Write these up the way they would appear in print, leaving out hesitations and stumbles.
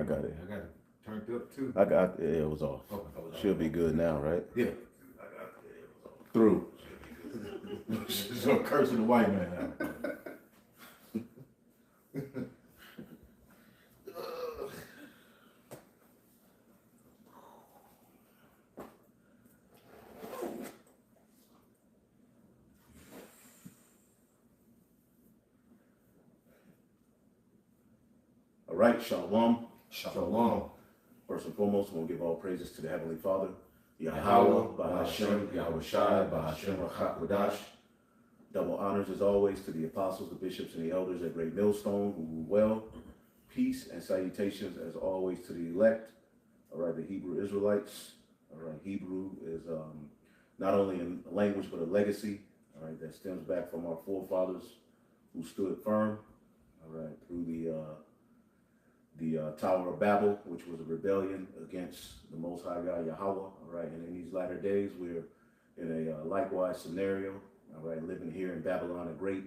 got it. I got it turned up too. It was off. Okay. Should be good now, right? Yeah. Through. So cursing the white man out. All right, shalom. Shalom. First and foremost, we'll give all praises to the Heavenly Father, Yahweh, Bahashem, Yahweh Shai, Bahashem, Rachak Wadash. Double honors as always to the apostles, the bishops, and the elders at Great Millstone who rule well. Peace and salutations as always to the elect. All right, the Hebrew Israelites. All right, Hebrew is not only a language but a legacy. All right, that stems back from our forefathers who stood firm. All right, through the Tower of Babel, which was a rebellion against the Most High God Yahweh. All right, and in these latter days, we're in a likewise scenario. All right, living here in Babylon the Great.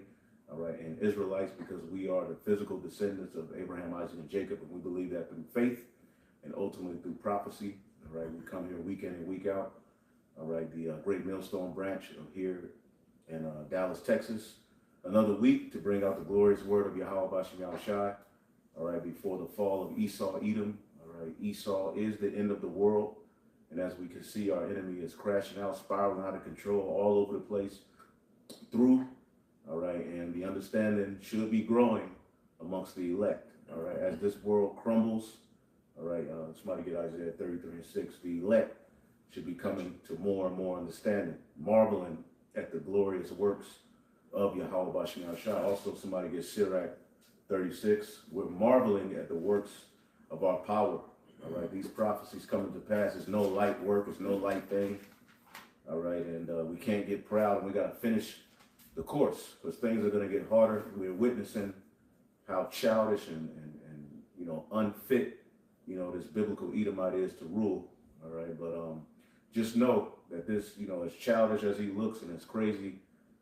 All right, and Israelites, because we are the physical descendants of Abraham, Isaac, and Jacob, and we believe that through faith and ultimately through prophecy. All right, we come here week in and week out. All right, the Great Millstone branch of here in Dallas, Texas. Another week to bring out the glorious word of Yahweh Bashem Yahweh Shai. All right, before the fall of Esau, Edom. All right, Esau is the end of the world. And as we can see, our enemy is crashing out, spiraling out of control all over the place through. All right, and the understanding should be growing amongst the elect. All right, as this world crumbles. All right, somebody get Isaiah 33:6. The elect should be coming to more and more understanding, marveling at the glorious works of Yahweh Bashem Yahweh Shai. Also, somebody get Sirach 36. We're marveling at the works of our power. All right, these prophecies coming to pass. It's no light work. It's no light thing. All right, and we can't get proud, and we got to finish the course because things are going to get harder. We're witnessing how childish and you know, unfit, you know, this biblical Edomite is to rule. All right, but just know that this, you know, as childish as he looks and as crazy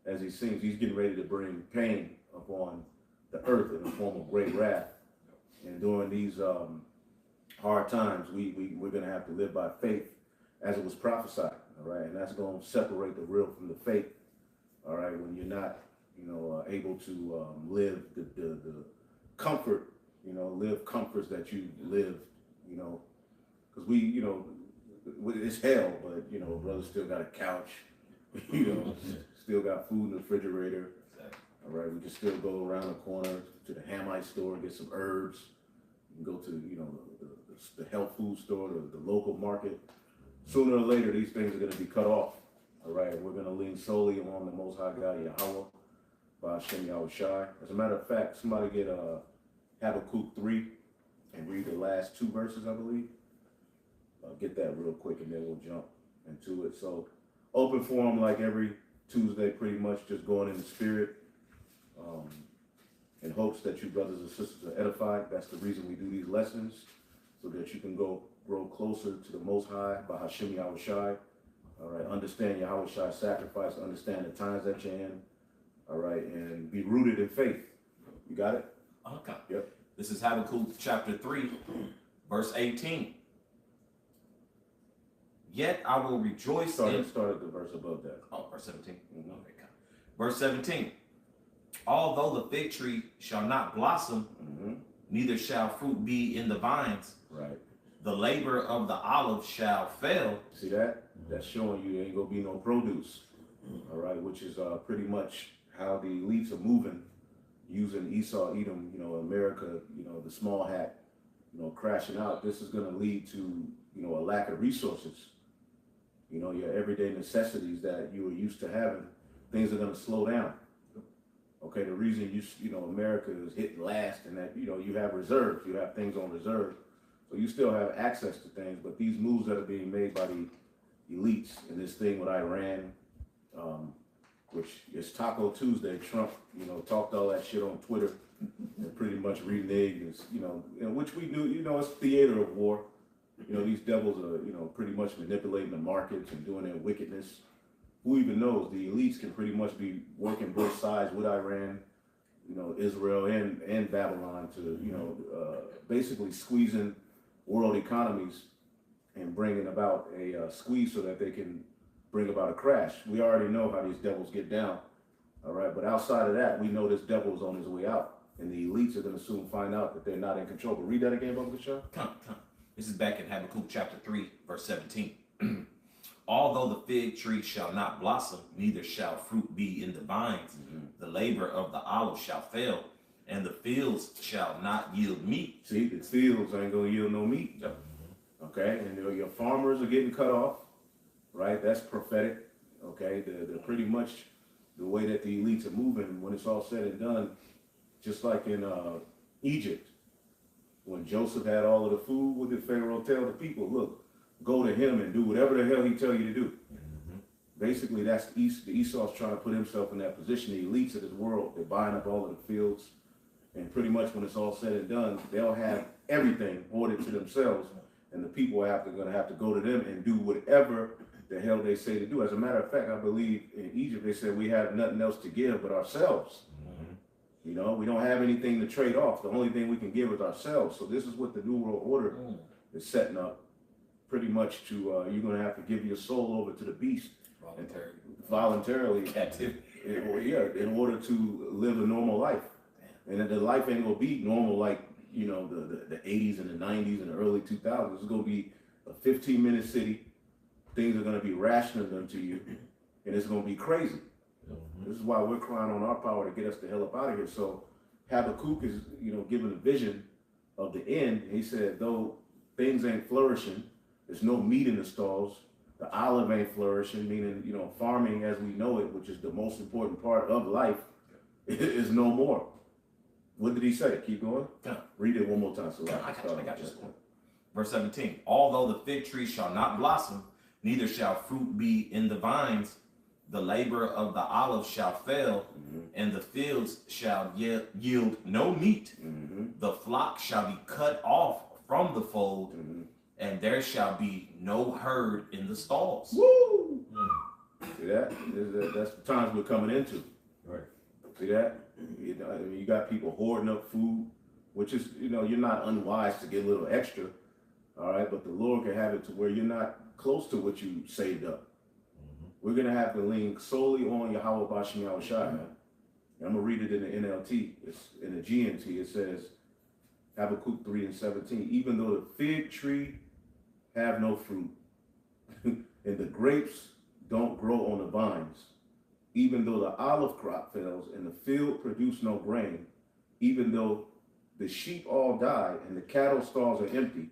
as he seems, he's getting ready to bring pain upon the earth in the form of great wrath. And during these hard times, we're going to have to live by faith as it was prophesied. All right, and that's going to separate the real from the fake. All right, when you're not, you know, able to live the comfort, you know, live comforts that you live, you know, because we, you know, it's hell, but, you know, brother still got a couch, you know, still got food in the refrigerator. All right, we can still go around the corner to the Hamite store, get some herbs. You can go to, you know, the health food store, the local market. Sooner or later, these things are going to be cut off. All right, we're going to lean solely on the Most High God Yahweh, Bahashem Yahweh Shai. As a matter of fact, somebody get Habakkuk 3 and read the last two verses, I believe. Get that real quick, and then we'll jump into it. So, open forum like every Tuesday, pretty much just going in the spirit. In hopes that you brothers and sisters are edified. That's the reason we do these lessons, so that you can grow closer to the Most High by Hashem Yahweh Shai. All right, understand Yahweh Shai's sacrifice, understand the times that you're in. All right, and be rooted in faith. You got it? Okay. Yep. This is Habakkuk chapter 3, verse 18. Yet I will rejoice Start at the verse above that. Oh, verse 17. Mm-hmm. Okay, verse 17. Although the fig tree shall not blossom, neither shall fruit be in the vines. Right. The labor of the olive shall fail. See that? That's showing you there ain't gonna be no produce. All right, which is pretty much how the elites are moving, using Esau, Edom, you know, America, you know, the small hat, you know, crashing out. This is gonna lead to, you know, a lack of resources. You know, your everyday necessities that you were used to having, things are gonna slow down. Okay, the reason you know, America is hitting last and that, you know, you have reserves, you have things on reserve. So you still have access to things, but these moves that are being made by the elites and this thing with Iran, which is Taco Tuesday, Trump, you know, talked all that shit on Twitter and pretty much reneged, you know, which we knew, you know, it's theater of war. You know, these devils are, you know, pretty much manipulating the markets and doing their wickedness. Who even knows? The elites can pretty much be working both sides with Iran, you know, Israel and Babylon to, you know, basically squeezing world economies and bringing about a squeeze so that they can bring about a crash. We already know how these devils get down, all right? But outside of that, we know this devil is on his way out, and the elites are going to soon find out that they're not in control. But read that again, Brother Sean. Come. This is back in Habakkuk chapter 3, verse 17. Although the fig tree shall not blossom, neither shall fruit be in the vines, the labor of the olive shall fail, and the fields shall not yield meat. See, the fields ain't going to yield no meat. Yep. Okay, and your farmers are getting cut off, right? That's prophetic. Okay, they're pretty much the way that the elites are moving. When it's all said and done, just like in Egypt, when Joseph had all of the food, what did Pharaoh tell the people? Look, go to him and do whatever the hell he tell you to do. Basically, that's Esau's trying to put himself in that position. The elites of this world, they're buying up all of the fields, and pretty much when it's all said and done, they'll have everything hoarded to themselves, and the people are going to have to go to them and do whatever the hell they say to do. As a matter of fact, I believe in Egypt they said we have nothing else to give but ourselves. You know, we don't have anything to trade off. The only thing we can give is ourselves. So this is what the New World Order is setting up. Pretty much to, you're going to have to give your soul over to the beast. Voluntarily. Captivity. In order to live a normal life. And the life ain't going to be normal like, you know, the 80s and the 90s and the early 2000s. It's going to be a 15-minute city. Things are going to be rationed unto you. And it's going to be crazy. This is why we're crying on our power to get us the hell up out of here. So Habakkuk is, you know, given a vision of the end. He said, though things ain't flourishing, there's no meat in the stalls, the olive ain't flourishing, meaning, you know, farming as we know it, which is the most important part of life, is no more. What did he say? Keep going. Read it one more time. So I got you. Verse 17. Although the fig tree shall not blossom, neither shall fruit be in the vines, the labor of the olive shall fail, and the fields shall yield no meat. The flock shall be cut off from the fold, and there shall be no herd in the stalls. Woo! See that? That's the times we're coming into. Right. See that? You know, I mean, you got people hoarding up food, which is, you know, you're not unwise to get a little extra, all right? But the Lord can have it to where you're not close to what you saved up. We're going to have to lean solely on Yahweh Bashim Yahushai, man. And I'm going to read it in the NLT. It's in the GMT. It says, Habakkuk 3 and 17, even though the fig tree have no fruit, and the grapes don't grow on the vines, even though the olive crop fails and the field produce no grain, even though the sheep all die and the cattle stalls are empty,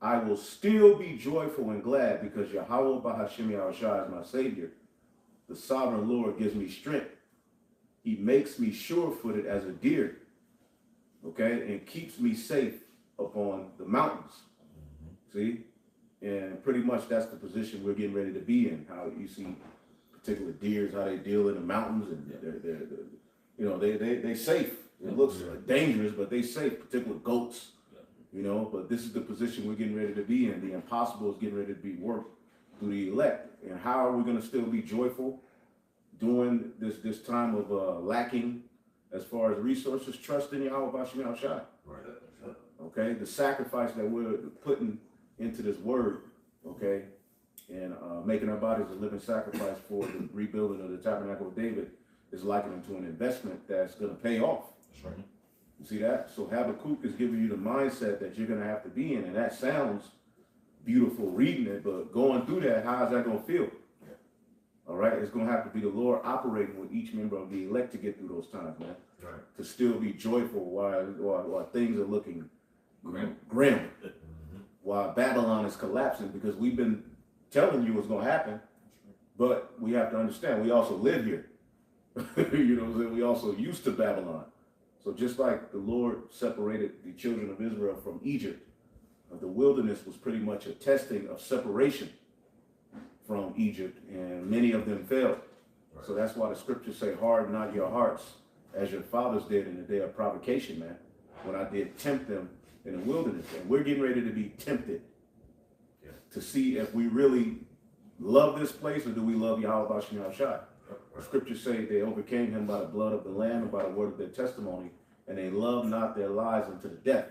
I will still be joyful and glad because Yahweh Bahashim Yahushai is my Savior. The sovereign Lord gives me strength. He makes me sure-footed as a deer, okay, and keeps me safe upon the mountains. See? And pretty much that's the position we're getting ready to be in. How you see particular deers, how they deal in the mountains, and they're you know, they safe. It looks dangerous, but they safe. Particular goats, you know. But this is the position we're getting ready to be in. The impossible is getting ready to be worked through the elect. And how are we going to still be joyful during this time of lacking as far as resources? Trust in Yahweh Bashim Yahushai. Right. Okay, the sacrifice that we're putting into this word, okay, and making our bodies a living sacrifice for the rebuilding of the tabernacle of David is likened to an investment that's going to pay off. That's right. You see that? So Habakkuk is giving you the mindset that you're going to have to be in, and that sounds beautiful reading it, but going through that, how is that going to feel? All right, it's going to have to be the Lord operating with each member of the elect to get through those times, man. Right. To still be joyful while things are looking grim. While Babylon is collapsing, because we've been telling you what's going to happen, but we have to understand we also live here. You know, we also used to Babylon. So just like the Lord separated the children of Israel from Egypt, the wilderness was pretty much a testing of separation from Egypt, and many of them failed. Right. So that's why the scriptures say, harden not your hearts as your fathers did in the day of provocation, man, when I did tempt them in the wilderness. And we're getting ready to be tempted to see if we really love this place or do we love Yahweh Bashim Yahushai. The scriptures say they overcame him by the blood of the Lamb and by the word of their testimony, and they loved not their lives unto the death.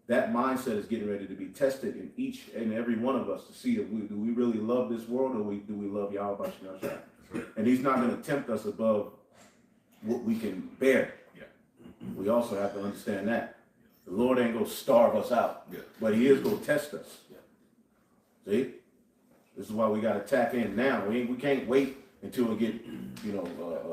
that mindset is getting ready to be tested in each and every one of us to see if do we really love this world, or do we love Yahweh Bashem Yahshua. And he's not going to tempt us above what we can bear. Yeah. We also have to understand that. The Lord ain't going to starve us out, but he is going to test us. See? This is why we got to tap in now. We can't wait until we get,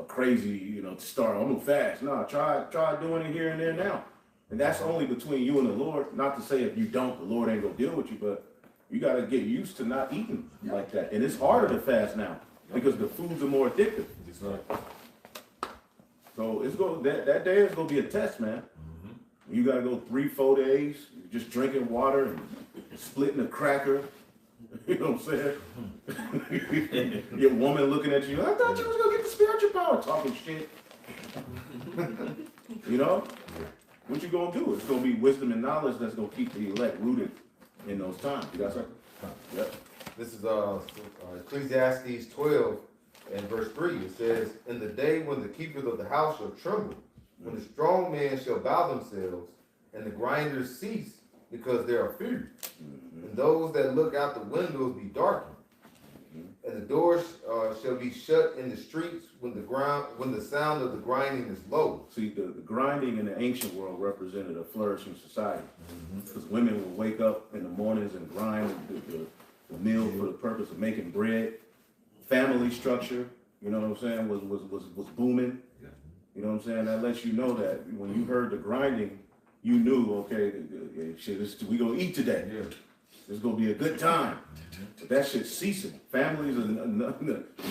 crazy, to start. I'm going to fast. No, try doing it here and there now. And that's only between you and the Lord. Not to say if you don't, the Lord ain't going to deal with you, but you got to get used to not eating like that. And it's harder to fast now because the foods are more addictive. So that day is going to be a test, man. You got to go 3-4 days just drinking water and splitting a cracker. You know what I'm saying? Your woman looking at you, I thought you was going to get the spiritual power, talking shit. What you going to do? It's going to be wisdom and knowledge that's going to keep the elect rooted in those times. You got something? Yep. This is Ecclesiastes 12 and verse 3. It says, in the day when the keepers of the house shall tremble, when the strong men shall bow themselves, and the grinders cease, because they are few. And those that look out the windows be darkened. And the doors shall be shut in the streets when the sound of the grinding is low. See, the grinding in the ancient world represented a flourishing society. Because women would wake up in the mornings and grind the mill for the purpose of making bread. Family structure, you know what I'm saying, was booming. You know what I'm saying? That lets you know that when you heard the grinding, you knew, okay, shit, we gonna eat today. It's gonna be a good time. But that shit's ceasing. Families are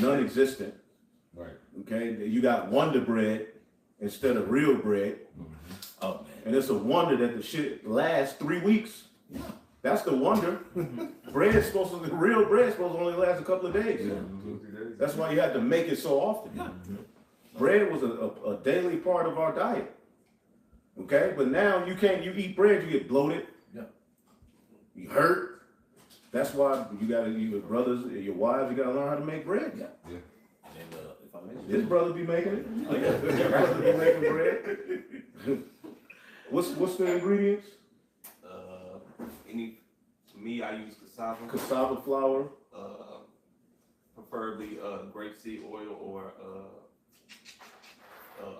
non-existent. Right. Okay, you got Wonder Bread instead of real bread. Oh man. And it's a wonder that the shit lasts 3 weeks. Yeah. That's the wonder. Real bread is supposed to only last a couple of days. That's why you have to make it so often. Bread was a daily part of our diet. Okay, but now you eat bread, you get bloated. You hurt. That's why your brothers, your wives, you gotta learn how to make bread. And if I may, His brother be making it. His brother be making bread. What's the ingredients? For me, I use cassava. Cassava flour. Preferably grapeseed oil or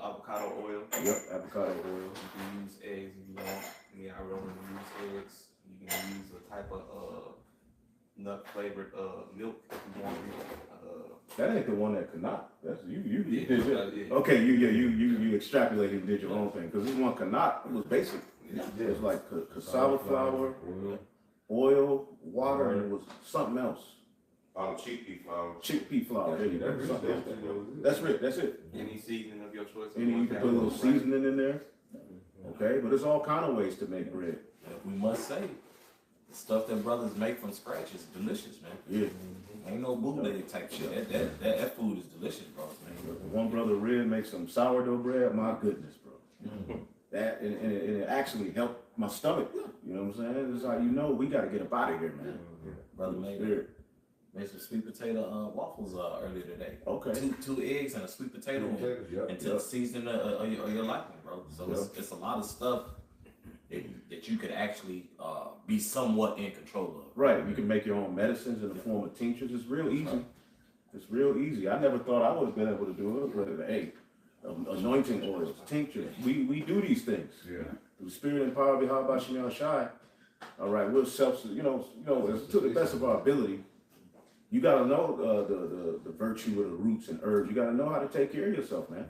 avocado oil. Yep, avocado oil. You can use eggs if you want. I really use eggs. You can use a type of nut flavored milk if you want. That ain't the one that cannot. That's you. Yeah, Did it. yeah. Okay, you extrapolated and did your own thing because this one cannot. It was basic. It was like cassava flour, oil, water, and it was something else. Chickpea flour. Chickpea flour. There you go. That's it. That's it. Any seasoning of your choice. You can put a little seasoning in there. Okay, but there's all kind of ways to make bread. we must say, the stuff that brothers make from scratch is delicious, man. Yeah. Ain't no bootleg type shit. That food is delicious, bro. One brother Red makes some sourdough bread. My goodness, bro. That and it actually helped my stomach. You know what I'm saying? This is how you know we got to get up out of here, man. Brother made some sweet potato waffles earlier today. Okay. Two eggs and a sweet potato until the season of your liking, bro. So it's a lot of stuff that you could actually be somewhat in control of. Right. You can make your own medicines in the form of tinctures. It's real easy. It's real easy. I never thought I would have been able to do it, but hey, anointing oils, tinctures. We do these things. Yeah. Through spirit and power of Yahweh Shem Shai. All right, we're to the best of our ability. You got to know the virtue of the roots and herbs. You got to know how to take care of yourself, man.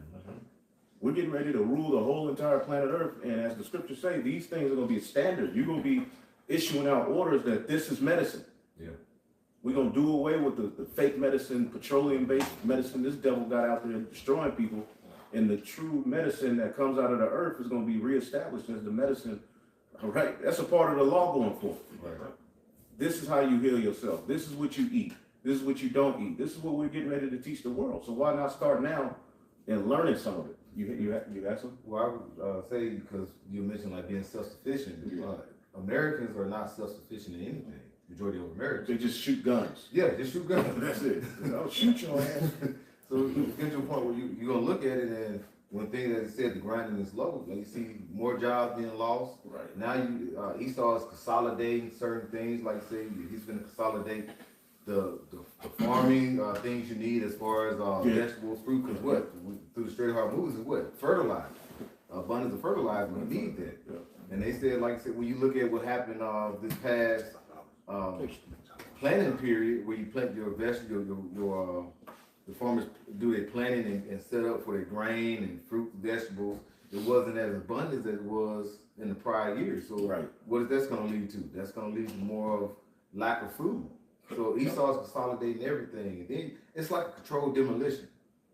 We're getting ready to rule the whole entire planet Earth, and as the scriptures say, these things are going to be a standard. You're going to be issuing out orders that this is medicine. Yeah. We're going to do away with the fake medicine, petroleum-based medicine. This devil got out there destroying people, and the true medicine that comes out of the earth is going to be reestablished as the medicine. All right, that's a part of the law going forward. Right. This is how you heal yourself. This is what you eat. This is what you don't eat. This is what we're getting ready to teach the world. So why not start now and learning some of it? You got some? Well, I would say, because you mentioned like being self-sufficient. Americans are not self-sufficient in anything. Majority of Americans. They just shoot guns. Yeah, just shoot guns. That's it. I'll shoot your ass. So you get to a point where you're going to look at it and one thing that it said, the grinding is low. Like you see more jobs being lost. Right. Now Esau is consolidating certain things. Like say he's going to consolidate the farming things you need as far as vegetables, fruit. Because what through the straight hard moves is what fertilizer, abundance of fertilizer. We need that. Yeah. And they said, like I said, when you look at what happened this past planting period, where you plant your vegetables, the farmers do their planting and set up for their grain and fruit and vegetables. It wasn't as abundant as it was in the prior years. So Right. what is that's going to lead to? That's going to lead to more of lack of food. So Esau's consolidating everything. And then it's like a controlled demolition.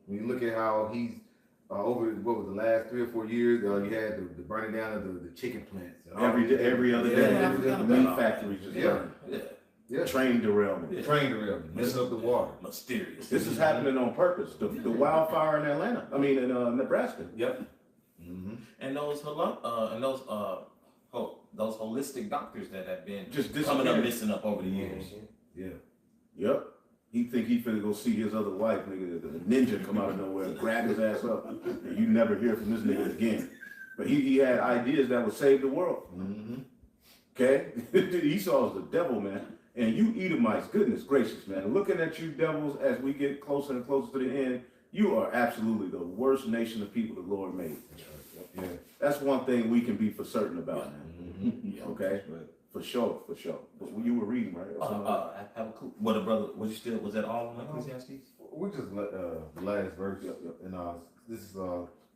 When you look at how he's over what was the last 3 or 4 years, you had the burning down of the chicken plants. And Every other day, the meat factories just burn. Yeah. Train derailment. Train derailment, messing up the water. Mysterious. This is happening on purpose. The wildfire in Atlanta. I mean, in Nebraska. Yep. Mm-hmm. And those holistic doctors that have been Just coming up disappeared. missing up over the years. Yeah. Yep. He think he finna go see his other wife, nigga. The ninja come out of nowhere and grab his ass up. And you never hear from this nigga again. But he had ideas that would save the world. Mm-hmm. Okay? Esau's the devil, man. And you Edomites, goodness gracious, man. Looking at you devils as we get closer and closer to the end, you are absolutely the worst nation of people the Lord made. Yeah. That's one thing we can be for certain about, man. Mm-hmm. Yeah. Okay? For sure. But you were reading, right? What a brother, was that all on Ecclesiastes? We just let the last verse. Yep. And this is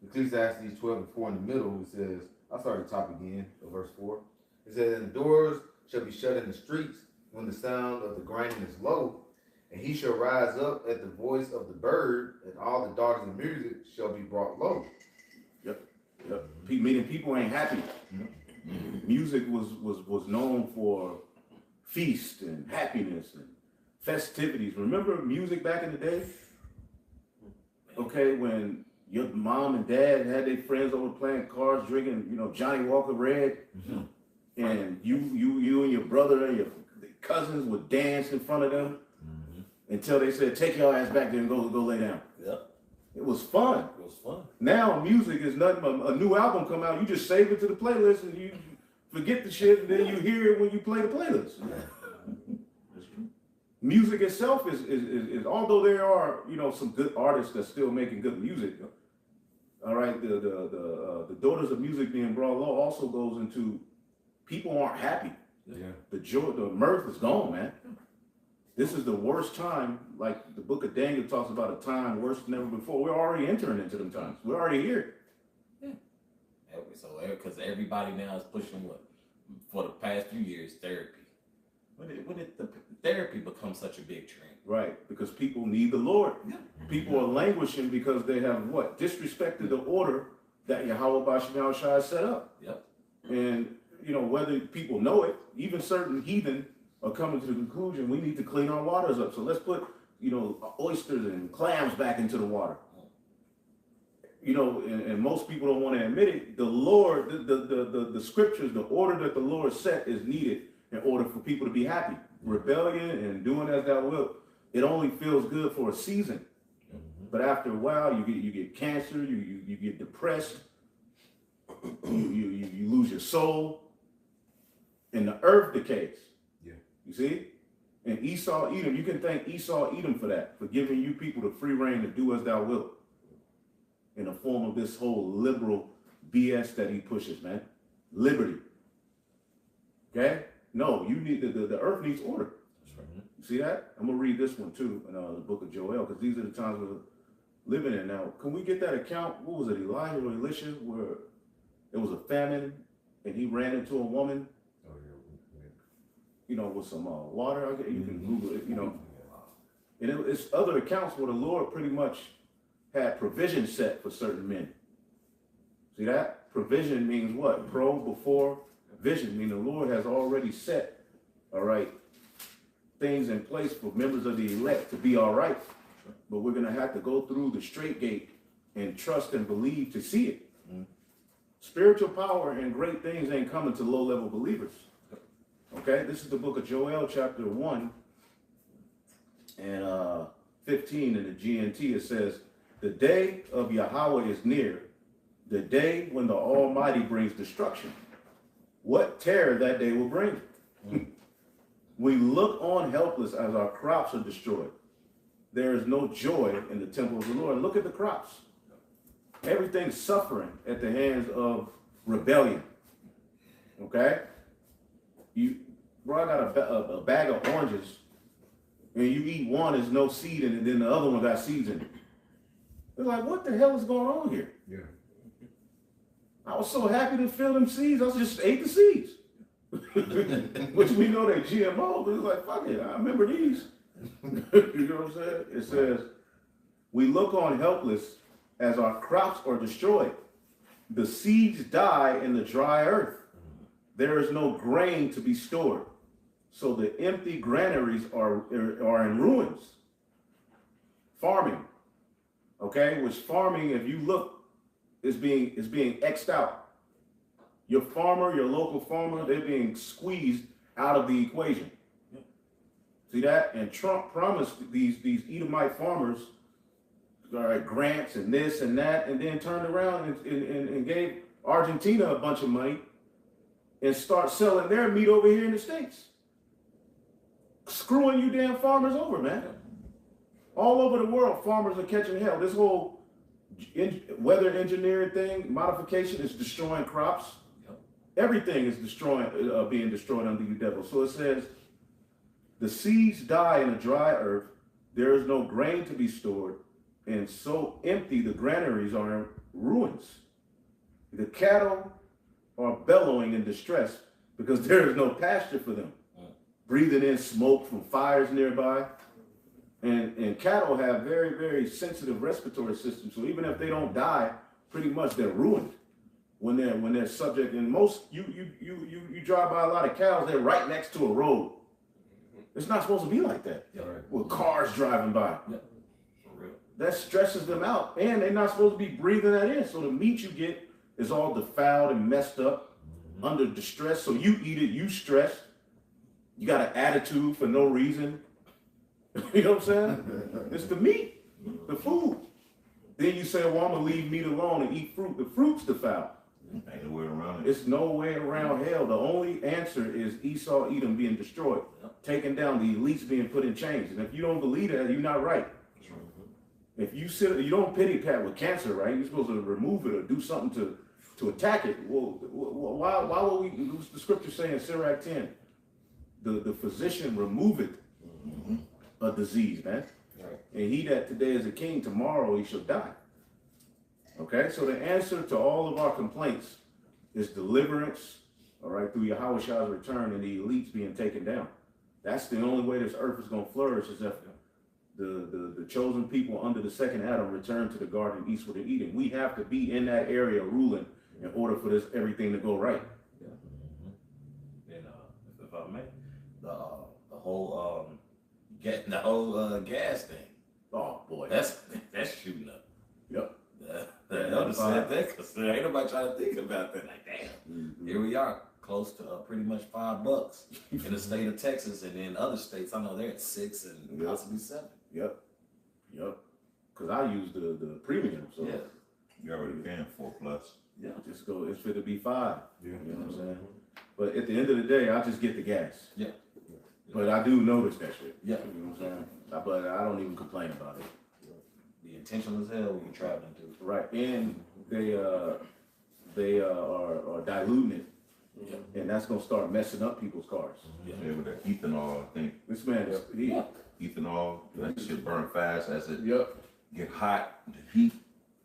Ecclesiastes 12:4 in the middle. It says, I'll start at the top again, verse 4. It says, and the doors shall be shut in the streets when the sound of the grinding is low, and he shall rise up at the voice of the bird, and all the daughters of music shall be brought low. Yep. Meaning people ain't happy. Music was known for feast and happiness and festivities. Remember music back in the day? Okay, when your mom and dad had their friends over playing cards, drinking, Johnny Walker Red, and you and your brother and your cousins would dance in front of them until they said, "Take your ass back there and go lay down." Yep. It was fun. It was fun. Now music is nothing but a new album come out, you just save it to the playlist and you forget the shit and then you hear it when you play the playlist. Music itself is although there are, some good artists that's still making good music. All right, the daughters of music being brought low also goes into people aren't happy. Yeah. The joy, the mirth is gone, man. This is the worst time, like the book of Daniel talks about a time worse than ever before. We're already entering into them times. We're already here. So, because everybody now is pushing what? For the past few years, therapy. When did the therapy become such a big trend? Right, because people need the Lord. Yeah. People are languishing because they have what? Disrespected the order that Yahweh Bashim Shai set up. Yep. And, whether people know it, even certain heathen are coming to the conclusion we need to clean our waters up. So let's put, oysters and clams back into the water. And most people don't want to admit it. The Lord, the scriptures, the order that the Lord set is needed in order for people to be happy. Rebellion and doing as thou wilt, it only feels good for a season. But after a while, you get cancer, you get depressed, you lose your soul, and the earth decays. Yeah. You see? And Esau, Edom, you can thank Esau, Edom for that, for giving you people the free reign to do as thou wilt. In the form of this whole liberal BS that he pushes, man. Liberty. Okay? No, you need the earth needs order. That's right. You see that? I'm gonna read this one too in the book of Joel, because these are the times we're living in now. Can we get that account? What was it, Elijah or Elisha, where it was a famine and he ran into a woman, Oh, yeah. with some water. You can Google it, And it's other accounts where the Lord pretty much had provision set for certain men. See that? Provision means what? Before, vision, meaning the Lord has already set, all right, things in place for members of the elect to be all right. But we're going to have to go through the straight gate and trust and believe to see it. Spiritual power and great things ain't coming to low-level believers. Okay? This is the book of Joel, chapter 1 and 15 in the GNT. It says, The day of Yahweh is near, the day when the Almighty brings destruction. What terror that day will bring. We look on helpless as our crops are destroyed. There is no joy in the temple of the Lord. Look at the crops. Everything's suffering at the hands of rebellion. Okay? Bro, I got a bag of oranges, and you eat one, there's no seed in it, and then the other one got seeds in it. They're like, what the hell is going on here? Yeah. I was so happy to feel them seeds, I just ate the seeds. Which we know they're GMO, but it's like, fuck it, I remember these. You know what I'm saying? It says, we look on helpless as our crops are destroyed. The seeds die in the dry earth. There is no grain to be stored. So the empty granaries are in ruins. Farming, okay? Which farming, if you look, is being X'd out. Your farmer, your local farmer, they're being squeezed out of the equation. See that? And Trump promised these Edomite farmers grants and this and that, and then turned around and gave Argentina a bunch of money and start selling their meat over here in the States. Screwing you damn farmers over, man. All over the world, farmers are catching hell. This whole weather engineering thing, modification, is destroying crops. Everything is being destroyed under you, devil. So it says, the seeds die in a dry earth. There is no grain to be stored, and so empty the granaries are in ruins. The cattle are bellowing in distress because there is no pasture for them. Breathing in smoke from fires nearby. And cattle have very, very sensitive respiratory systems. So even if they don't die, pretty much they're ruined when they're subject. And most you drive by a lot of cows, they're right next to a road. It's not supposed to be like that. With cars driving by. For real. That stresses them out. And they're not supposed to be breathing that in. So the meat you get is all defiled and messed up, under distress. So you eat it, you stressed. You got an attitude for no reason. You know what I'm saying? It's the meat, the food. Then you say, well, I'm going to leave meat alone and eat fruit. The fruit's defiled. Ain't no way around it. It's no way around hell. The only answer is Esau, Edom being destroyed, taken down, the elites being put in chains. And if you don't believe that, you're not right. If you you don't pity pat with cancer, right? You're supposed to remove it or do something to attack it. Well, why would we? The scripture saying in Sirach 10, the physician removeth a disease, man. Right. And he that today is a king, tomorrow he shall die. Okay, so the answer to all of our complaints is deliverance, all right, through Yahweh's return and the elites being taken down. That's the only way this earth is going to flourish, is if the chosen people under the second Adam return to the garden eastward of Eden. We have to be in that area ruling in order for everything to go right. And if I may, the whole gas thing. Oh boy, That's shooting up. Yep. The elder said that because ain't nobody trying to think about that. Like, damn, here we are, close to pretty much $5 in the state of Texas, and in other states, I know they're at 6 and possibly 7. Yep. Because I use the premium, so Yeah. You already paying 4+. yeah, just go. It's fit to be 5. Yeah. You know what I'm saying? But at the end of the day, I just get the gas. Yeah. But I do notice that shit. Yeah. You know what I'm saying? But I don't even complain about it. Be intentional as hell when you're traveling too. Right. And they are diluting it. Yeah. And that's gonna start messing up people's cars. Yeah, with that ethanol, I think. This man is Ethanol, that shit burn fast as it Yep. get hot, the heat.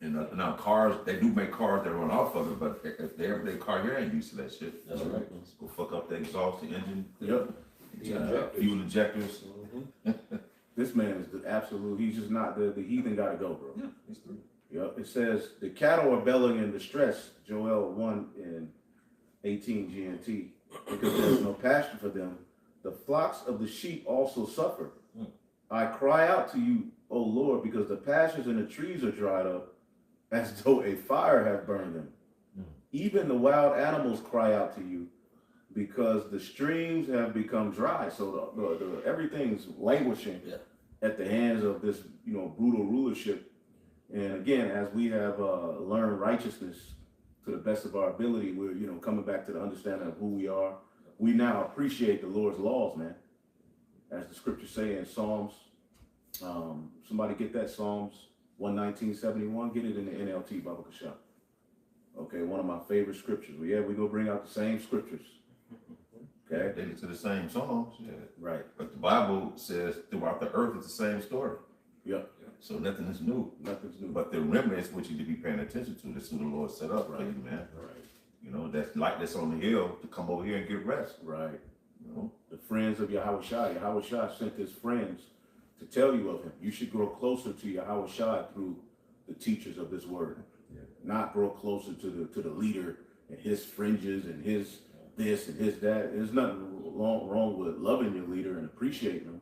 And now cars, they do make cars that run off of it, but if they everyday car, you ain't used to that shit. That's right. Go fuck up the exhaust, the engine, Yep. fuel injectors. This man is the absolute, he's just not, the heathen gotta go, bro. Yeah, he's through. Yep. It says, the cattle are bellowing in distress, Joel 1 and 18 GNT, because there's no pasture for them. The flocks of the sheep also suffer. I cry out to you, O Lord, because the pastures and the trees are dried up, as though a fire have burned them. Even the wild animals cry out to you, because the streams have become dry. So everything's languishing at the hands of this, brutal rulership And again, as we have learned righteousness to the best of our ability, we're, you know, coming back to the understanding of who we are. We now appreciate the Lord's laws, man. As the scriptures say in Psalms, somebody get that Psalms 119:71, get it in the NLT, Baba Kasha. Okay, one of my favorite scriptures. Well, yeah, we go bring out the same scriptures. Okay, They get to the same songs, yeah. right. But the Bible says throughout the earth it's the same story. Yep. So nothing is new. Nothing's new. But the remnants which you need to be paying attention to, that's who the Lord set up, right, man. Right. You know, that's light that's on the hill to come over here and get rest. Right. You know? The friends of Yahweh Shai. Yahweh Shai sent his friends to tell you of him. You should grow closer to Yahweh Shai through the teachers of this word. Yeah. Not grow closer to the leader and his fringes and his this and his that. There's nothing wrong with loving your leader and appreciating him.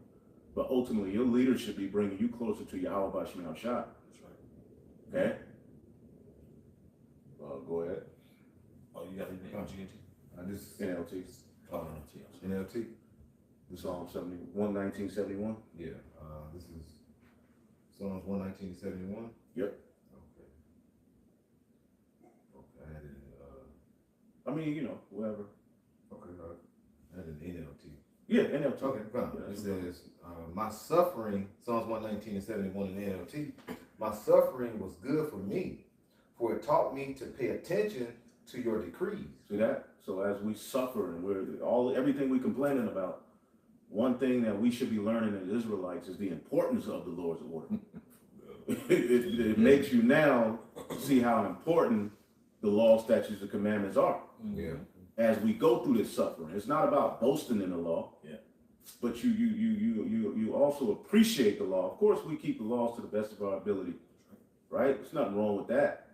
But ultimately, your leader should be bringing you closer to Yahweh Bashim Shai. That's right. Okay? Go ahead. Oh, you got anything on GNT? I just NLT. Oh, no, NLT. The Psalm 1971. Yeah. This is Psalms 119:71. Yep. Okay. Okay. I had it in, I mean, you know, whatever. okay. I had it in NLT. Yeah, NLT. Okay, fine. Yeah, It says, my suffering, Psalms 119:71 in NLT, my suffering was good for me, for it taught me to pay attention to your decrees. See that? So as we suffer and we're everything we complaining about, one thing that we should be learning as Israelites is the importance of the Lord's order. it makes you now see how important the law, statutes, and commandments are. Yeah. As we go through this suffering, it's not about boasting in the law. Yeah. But you also appreciate the law. Of course, we keep the laws to the best of our ability, right? There's nothing wrong with that.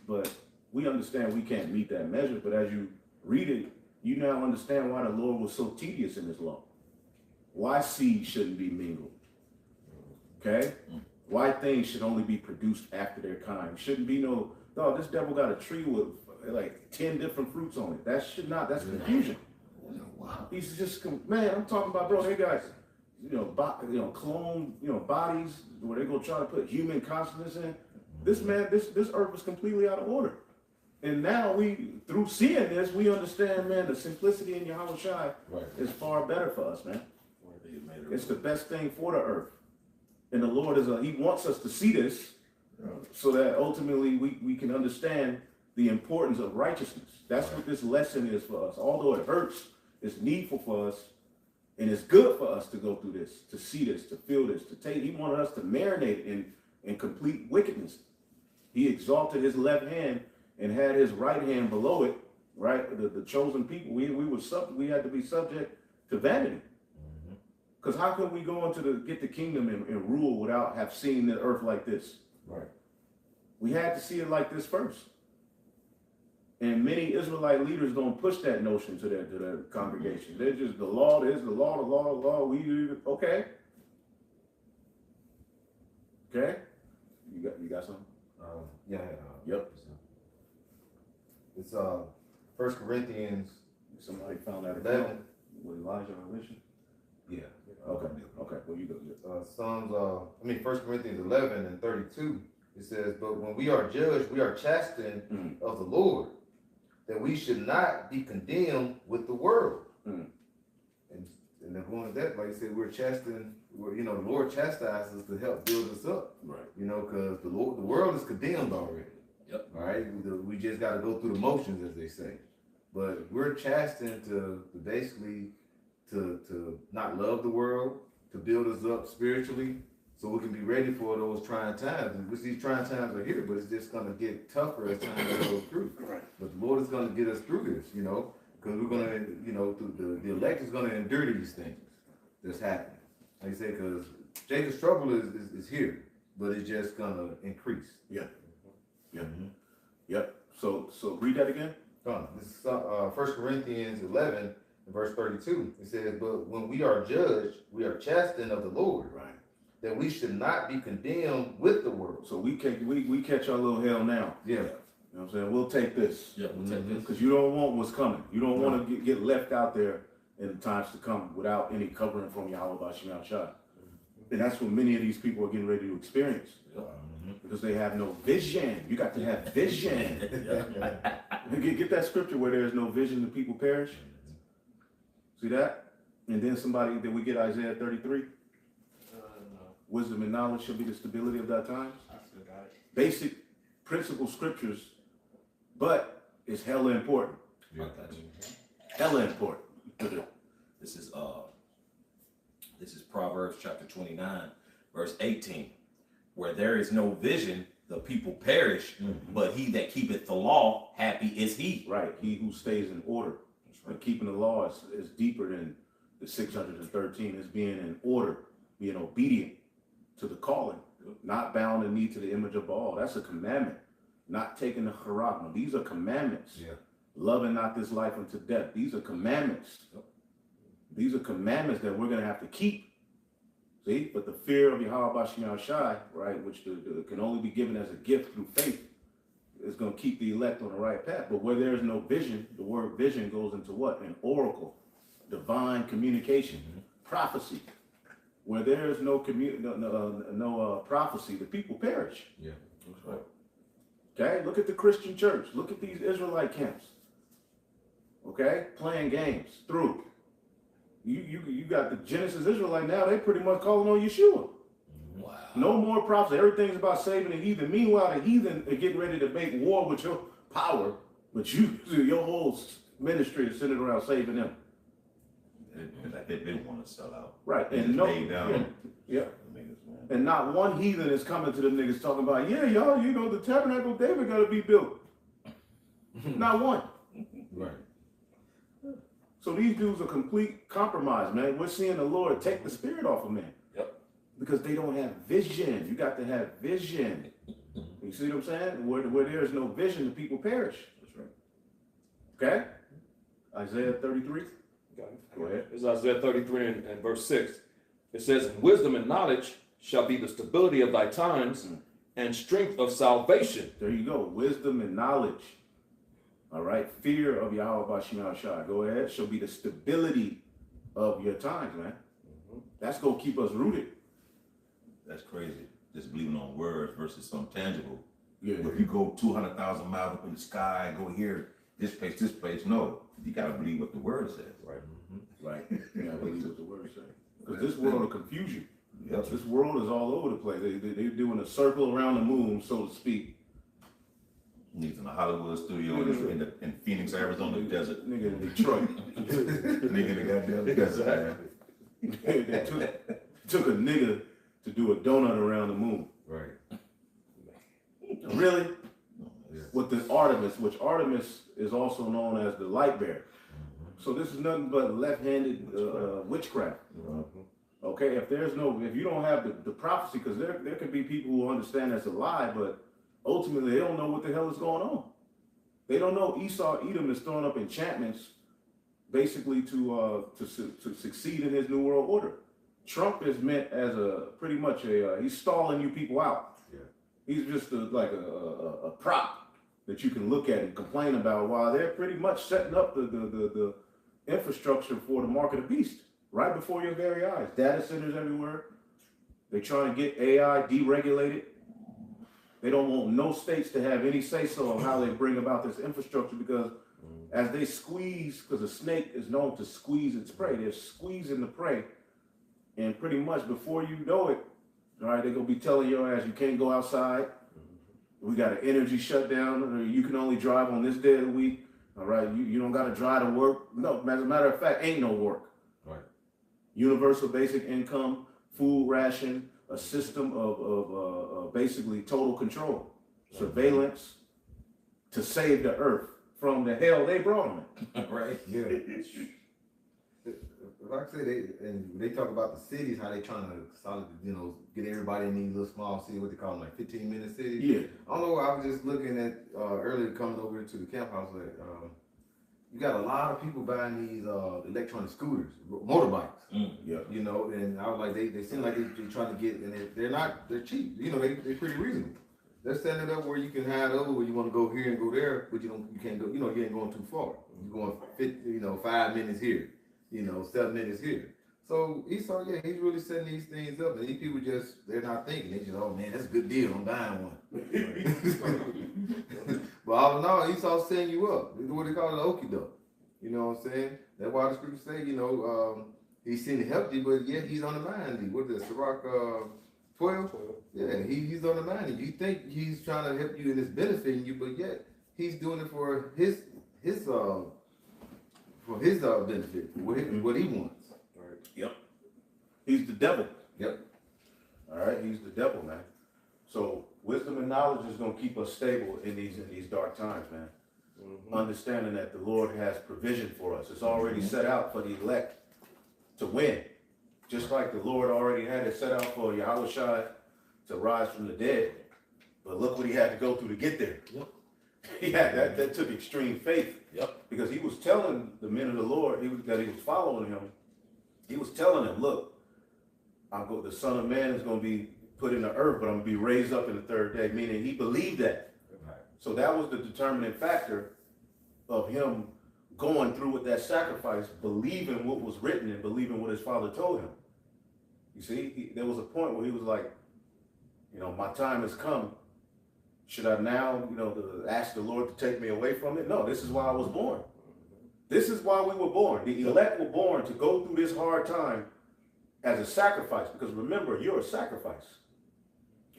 But we understand we can't meet that measure. But as you read it, you now understand why the Lord was so tedious in his law. Why seeds shouldn't be mingled. Okay? Why things should only be produced after their kind. Shouldn't be no, this devil got a tree with like 10 different fruits on it. That's confusion. Wow. He's just, man, I'm talking about, bro, they got, clone, bodies where they go try to put human consciousness in. This man, this earth was completely out of order. And now through seeing this, we understand, man, the simplicity in Yahweh Shai is far better for us, man. It's the best thing for the earth. And the Lord he wants us to see this so that ultimately we can understand the importance of righteousness. That's what this lesson is for us. Although it hurts, it's needful for us, and it's good for us to go through this, to see this, to feel this, to take. He wanted us to marinate in complete wickedness. He exalted his left hand and had his right hand below it, right? The chosen people, we had to be subject to vanity. Because how can we go into get the kingdom and rule without have seen the earth like this? Right. We had to see it like this first. And many Israelite leaders don't push that notion to their congregation. They're just the law is the law, the law, the law. Okay. Okay. You got something? Yeah. Yep. It's 1 Corinthians. Somebody found that 11. With Elijah and Elisha. Yeah. Okay. Well, you go. Psalms. 1 Corinthians 11:32. It says, "But when we are judged, we are chastened of the Lord, that we should not be condemned with the world." And then going to that, like you said, we're chastened. The Lord chastises us to help build us up. Right. Because the world is condemned already. Yep. All right. We just got to go through the motions, as they say. But we're chastened to basically to not love the world, to build us up spiritually, so we can be ready for those trying times. And these trying times are here, but it's just going to get tougher as time goes through. Right. But the Lord is going to get us through this, because we're going to, the elect is going to endure these things that's happening. Like I say, because Jacob's trouble is here, but it's just going to increase. Yeah. Yep. So read that again. This is 1 Corinthians 11. In verse 32, it says, "But when we are judged, we are chastened of the Lord, right? That we should not be condemned with the world." So we catch our little hell now. Yeah. You know what I'm saying? We'll take this. Yeah, we'll take this. Because you don't want what's coming. You don't want to get left out there in the times to come without any covering from Yahweh Bashim Shai. And that's what many of these people are getting ready to experience. Mm-hmm. Because they have no vision. You got to have vision. Get that scripture where there is no vision, the people perish. See that? And then did we get Isaiah 33? No. Wisdom and knowledge shall be the stability of thy times. I still got it. Basic principle scriptures, but it's hella important. Yeah. Hella important. This is Proverbs chapter 29, verse 18. Where there is no vision, the people perish, but he that keepeth the law, happy is he. Right. He who stays in order. But keeping the law is deeper than the 613. It's being in order, being obedient to the calling, not bound and knee to the image of Baal. That's a commandment. Not taking the charagma. These are commandments. Yeah. Loving not this life unto death. These are commandments. These are commandments that we're going to have to keep. See? But the fear of Yahweh Bashim Shai, right, which can only be given as a gift through faith, is going to keep the elect on the right path. But where there is no vision, the word vision goes into what? An oracle, divine communication, prophecy. Where there is no prophecy, the people perish. Yeah, that's right. Okay, look at the Christian church. Look at these Israelite camps. Okay, playing games through. You got the Genesis Israelite now. They pretty much calling on Yeshua. Wow. No more prophecy. Everything's about saving the heathen. Meanwhile, the heathen are getting ready to make war with your power, but your whole ministry is centered around saving them. They want to sell out. Right, They and just no, laid down. yeah. The niggas, man. And not one heathen is coming to them niggas talking about, yeah, y'all, the tabernacle of David got to be built. Not one. Right. So these dudes are complete compromise, man. We're seeing the Lord take the spirit off of men. Yep. Because they don't have vision. You got to have vision. You see what I'm saying? Where there is no vision, the people perish. That's right. Okay? Isaiah 33. Got it. Go ahead. It's Isaiah 33 and verse 6. It says, wisdom and knowledge shall be the stability of thy times and strength of salvation. There you go. Wisdom and knowledge. All right. Fear of Yahweh Bashim Shai. Go ahead. Shall be the stability of your times, man. That's going to keep us rooted. That's crazy. Just believing on words versus something tangible. Yeah. If you go 200,000 miles up in the sky and go here, this place, no. You got to believe what the word says. Right. Right. Yeah, I believe what the word says. Because this world will confuse you. Yep. This world is all over the place. They're doing a circle around the moon, so to speak. He's in a Hollywood studio in Phoenix, Arizona desert. Nigga in Detroit. Nigga in the goddamn desert. They took a nigga to do a donut around the moon. Right. Really? Yeah. With the Artemis, which Artemis is also known as the light bearer. So this is nothing but left-handed witchcraft. Okay, if you don't have the prophecy, because there could be people who understand that's a lie, but ultimately they don't know what the hell is going on. They don't know Edom is throwing up enchantments, basically to succeed in his new world order. Trump is meant as pretty much he's stalling you people out. Yeah. He's just like a prop that you can look at and complain about, while they're pretty much setting up the infrastructure for the mark of the beast right before your very eyes. Data centers everywhere. They're trying to get AI deregulated. They don't want no states to have any say-so of how they bring about this infrastructure, because as they squeeze, because a snake is known to squeeze its prey, they're squeezing the prey, and pretty much before you know it, all right, they're going to be telling your ass you can't go outside. We got an energy shutdown, or you can only drive on this day of the week. All right, you don't got to drive to work. No, as a matter of fact, ain't no work. Right. Universal basic income, food ration, a system of basically total control, surveillance to save the earth from the hell they brought them in. Right? Yeah. Like I say, they talk about the cities, how they trying to get everybody in these little small cities, what they call them, like 15-minute cities. Yeah. I don't know. I was just looking at earlier coming over to the camp house. You got a lot of people buying these electronic scooters, motorbikes. Yeah. You know, and I was like, they seem like they're trying to get, and they're cheap. You know, they're pretty reasonable. They're standing up where you can hide over, where you want to go here and go there, but you can't go. You know, you ain't going too far. You're going 5 minutes here. 7 minutes here. So Esau, yeah, he's really setting these things up, and these people they're not thinking. They just, oh man, that's a good deal. I'm buying one. But all in all, Esau's setting you up. This is what they call it, okie doke. You know what I'm saying? That's why the scriptures say, he's seen to help you, but yet he's on the mind. What is that, Sirach 12? Yeah, he's on the mind. You think he's trying to help you and it's benefiting you, but yet he's doing it for his benefit, for what he wants. Right. Yep. He's the devil. Yep. All right. He's the devil, man. So wisdom and knowledge is going to keep us stable in these dark times, man. Understanding that the Lord has provision for us. It's already set out for the elect to win. Just like the Lord already had it set out for Yahushua to rise from the dead. But look what he had to go through to get there. Yep. That took extreme faith. Yep. Because he was telling the men of the Lord that he was following him. He was telling them, look, the Son of Man is going to be put in the earth, but I'm going to be raised up in the third day. Meaning he believed that. Right. So that was the determining factor of him going through with that sacrifice, believing what was written and believing what his father told him. You see, there was a point where he was like, my time has come. Should I now, ask the Lord to take me away from it? No, this is why I was born. This is why we were born. The elect were born to go through this hard time as a sacrifice. Because remember, you're a sacrifice.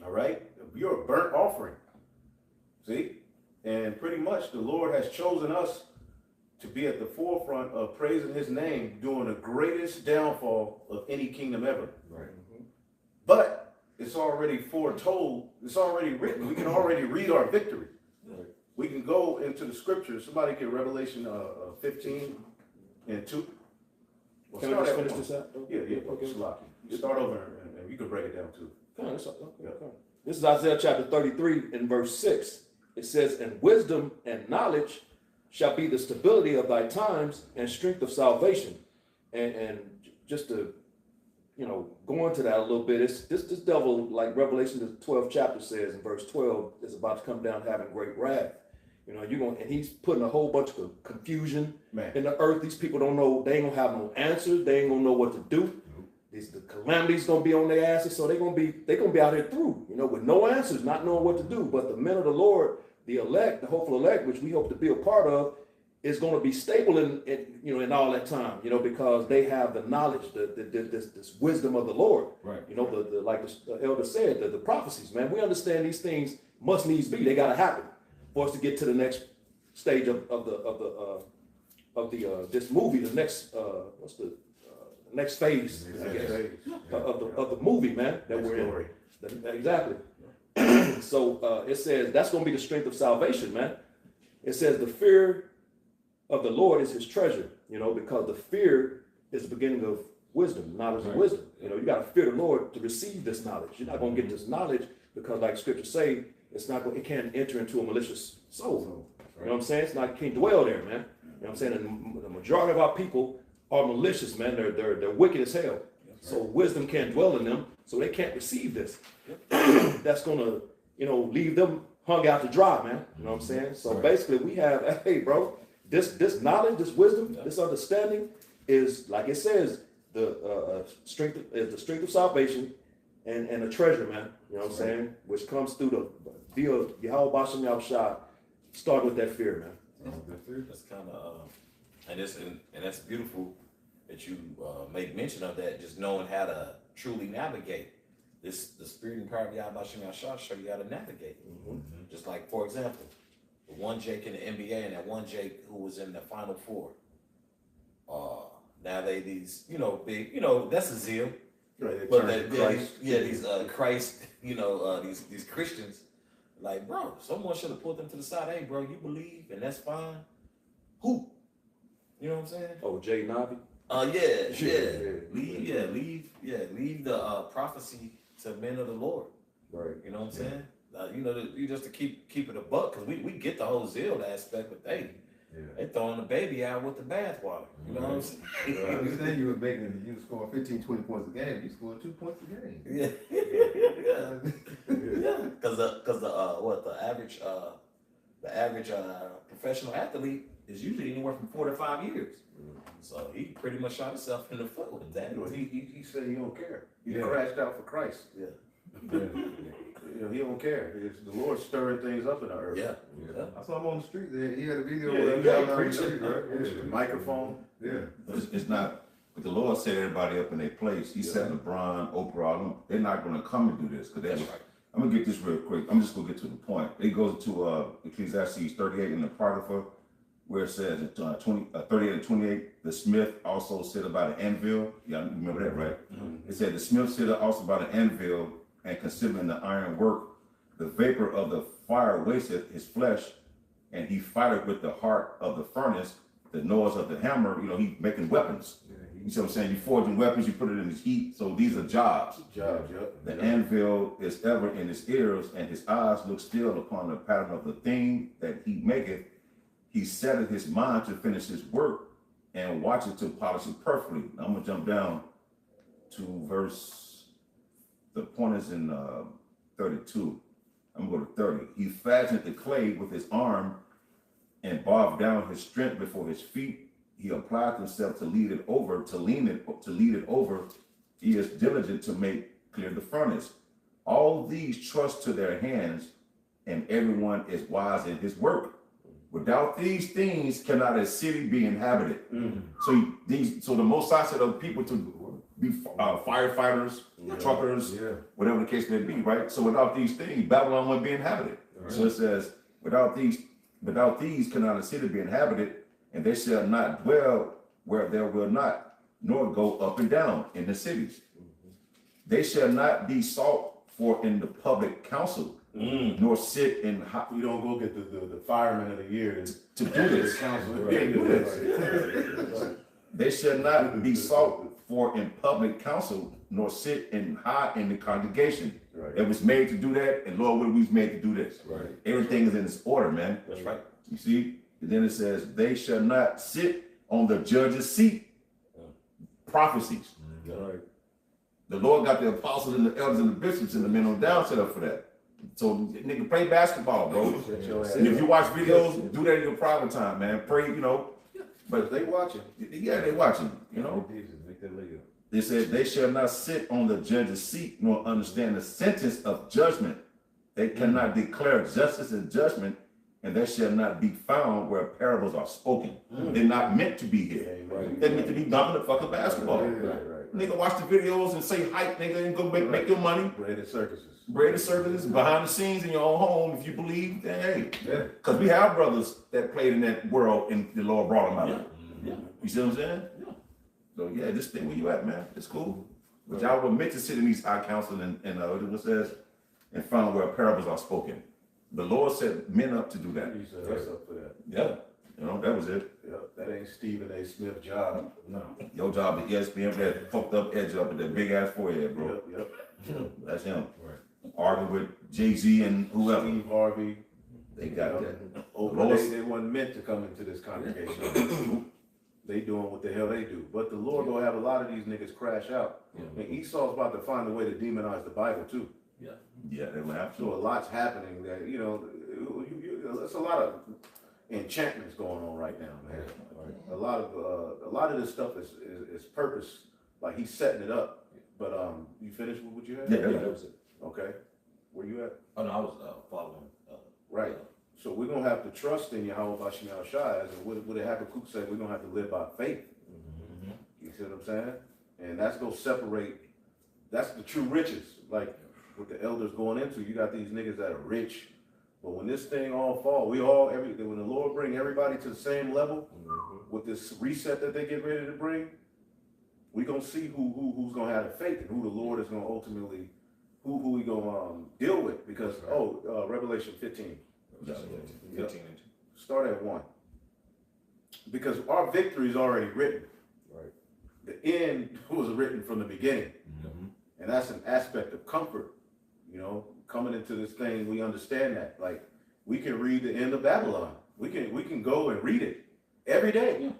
All right? You're a burnt offering. See? And pretty much the Lord has chosen us to be at the forefront of praising his name during the greatest downfall of any kingdom ever. Right. But it's already foretold, it's already written. We can already read our victory. Right. We can go into the scriptures. Somebody get Revelation 15 and 2. Well, Can we start just at finish one. this out? Yeah, Okay. Salaki. You start over and you can break it down too. Come on, okay, Yeah. come on. This is Isaiah chapter 33 and verse 6. It says, and wisdom and knowledge shall be the stability of thy times and strength of salvation. And just to, go into that a little bit, it's this devil, like Revelation the 12th chapter says in verse 12, is about to come down having great wrath. And he's putting a whole bunch of confusion in the earth. These people don't know, they ain't gonna have no answers, they ain't gonna know what to do. The calamity's gonna be on their asses, so they're gonna be out here through, with no answers, not knowing what to do. But the men of the Lord, the elect, the hopeful elect, which we hope to be a part of, is going to be stable in all that time, because they have the knowledge, this wisdom of the Lord. Right. Right. Like the elder said, the prophecies, man. We understand these things must needs be. They got to happen for us to get to the next stage of this movie. The next next phase, I guess, of the movie, man, that we're in. Exactly. So it says that's going to be the strength of salvation, man. It says the fear of the Lord is his treasure, because the fear is the beginning of wisdom, knowledge of wisdom. You got to fear the Lord to receive this knowledge. You're not going to get this knowledge because, like scriptures say, it can't enter into a malicious soul. You know what I'm saying? It can't dwell there, man. You know what I'm saying? And the majority of our people are malicious, man. They're wicked as hell. So wisdom can't dwell in them, so they can't receive this. That's gonna, leave them hung out to dry, man. You know what I'm saying? So basically, we have, hey, bro, this knowledge, this wisdom, this understanding is, like it says, the strength of salvation and a treasure, man. You know what I'm saying? Which comes through via Yahweh Bashem Yahushua. Start with that fear, man. That's kind of, and that's beautiful that you make mention of that. Just knowing how to truly navigate the spirit and power of Yahweh Bashem Yahushua show you how to navigate. Just like, for example, the one Jake in the NBA and that one Jake who was in the Final Four. Now these big, that's a zeal. Right. But these Christ, these Christians, like, bro, someone should have put them to the side. Hey, bro, you believe, and that's fine. Who? You know what I'm saying? Oh, Jay Navi. Leave the prophecy to men of the Lord. Right. You know what I'm saying? You just to keep it a buck, because we get the whole zeal aspect, but they throwing the baby out with the bathwater. You know what I'm saying? You said you were scoring 15, 20 points a game. You scored 2 points a game. Because the average professional athlete is usually anywhere from 4 to 5 years. So he pretty much shot himself in the foot with that. You know, he said he don't care. He Yeah. crashed out for Christ. Yeah. You know, he don't care. It's the Lord stirring things up in our earth. Yeah. I saw him on the street. He had a video Yeah, where he he got was down the preaching. street, right? The microphone. Yeah. It's not, but the Lord set everybody up in their place. He set LeBron, Oprah, all them. They're not going to come and do this. Because I'm going to get this real quick. I'm just going to get to the point. It goes to Ecclesiastes 38 in the Apocrypha, where it says in 38 and 28, the smith also sit about an anvil. Y'all remember that, right? It said the smith sit also about an anvil, and considering the iron work, the vapor of the fire wasteth his flesh, and he fighteth with the heart of the furnace, the noise of the hammer. You know, he making weapons. You see what I'm saying? You forging weapons, you put it in his heat. So these are jobs. Jobs, yep. The anvil is ever in his ears, and his eyes look still upon the pattern of the thing that he maketh. He setteth his mind to finish his work, and watcheth to polish it perfectly. Now, I'm gonna jump down to verse. The point is in 32. I'm gonna go to 30. He fashioned the clay with his arm, and bowed down his strength before his feet. He applied himself to lead it over, to lead it over. He is diligent to make clear the furnace. All these trust to their hands, and everyone is wise in his work. Without these things cannot a city be inhabited. So the Most High said of people to be firefighters, truckers, whatever the case may be, right? So without these things, Babylon wouldn't be inhabited. Right. So it says, without these cannot a city be inhabited, and they shall not dwell where there will not, nor go up and down in the cities. They shall not be sought for in the public council, nor sit in hot. We don't go get the fireman of the year to do this. They shall not be sought for in public council, nor sit in high in the congregation. Right. It was made to do that, and Lord, what we was made to do this. Right. Everything is in its order, man. That's right. You see? And then it says, they shall not sit on the judge's seat. Prophecies. Right. The Lord got the apostles and the elders and the bishops and the men on down set up for that. So nigga, play basketball, bro. And if you watch videos, do that in your private time, man. Pray, you know. But They watching. yeah, they watching, you know. They said they shall not sit on the judge's seat nor understand the sentence of judgment. They cannot declare justice and judgment, and they shall not be found where parables are spoken. They're not meant to be here. They're meant to be dumping the fucking basketball. Nigga, watch the videos and say hype, nigga, and go make your money. Bread and circuses. Bread and circuses behind the scenes in your own home, if you believe, then hey. Because we have brothers that played in that world and the Lord brought them out. You see what I'm saying? So yeah, this thing where you at, man, it's cool. But y'all were meant to sit in these high council and what says, and find where parables are spoken. The Lord set men up to do that. He said us up for that. Yeah, you know, that was it. Yeah, that ain't Stephen A. Smith job. No. Your job at ESPN, that fucked up edge up with that big ass forehead, bro. Yep. That's him. Arguing with Jay-Z and whoever. Steve Harvey. They got that. They weren't meant to come into this congregation. They doing what the hell they do. But the Lord gonna have a lot of these niggas crash out. And Esau's about to find a way to demonize the Bible too. Yeah, they will have So a to. lot's happening that, you know, it's a lot of enchantments going on right now, man. A lot of this stuff is purpose, like he's setting it up. But you finished with what you had? Yeah, that was it. Okay. Where you at? Oh no, I was following. Right. So we're gonna have to trust in Yahweh Bashim Shai, and what Habakkuk said, we're gonna have to live by faith. You see what I'm saying? And that's gonna separate. That's the true riches. Like what the elders going into, you got these niggas that are rich, but when this thing all fall, when the Lord bring everybody to the same level with this reset that they get ready to bring, we gonna see who's gonna have the faith and who the Lord is gonna ultimately who we gonna deal with, because Revelation 15. 15. Start at 1. Because our victory is already written. Right. The end was written from the beginning. And that's an aspect of comfort. You know, coming into this thing, we understand that. Like, we can read the end of Babylon. We can go and read it every day.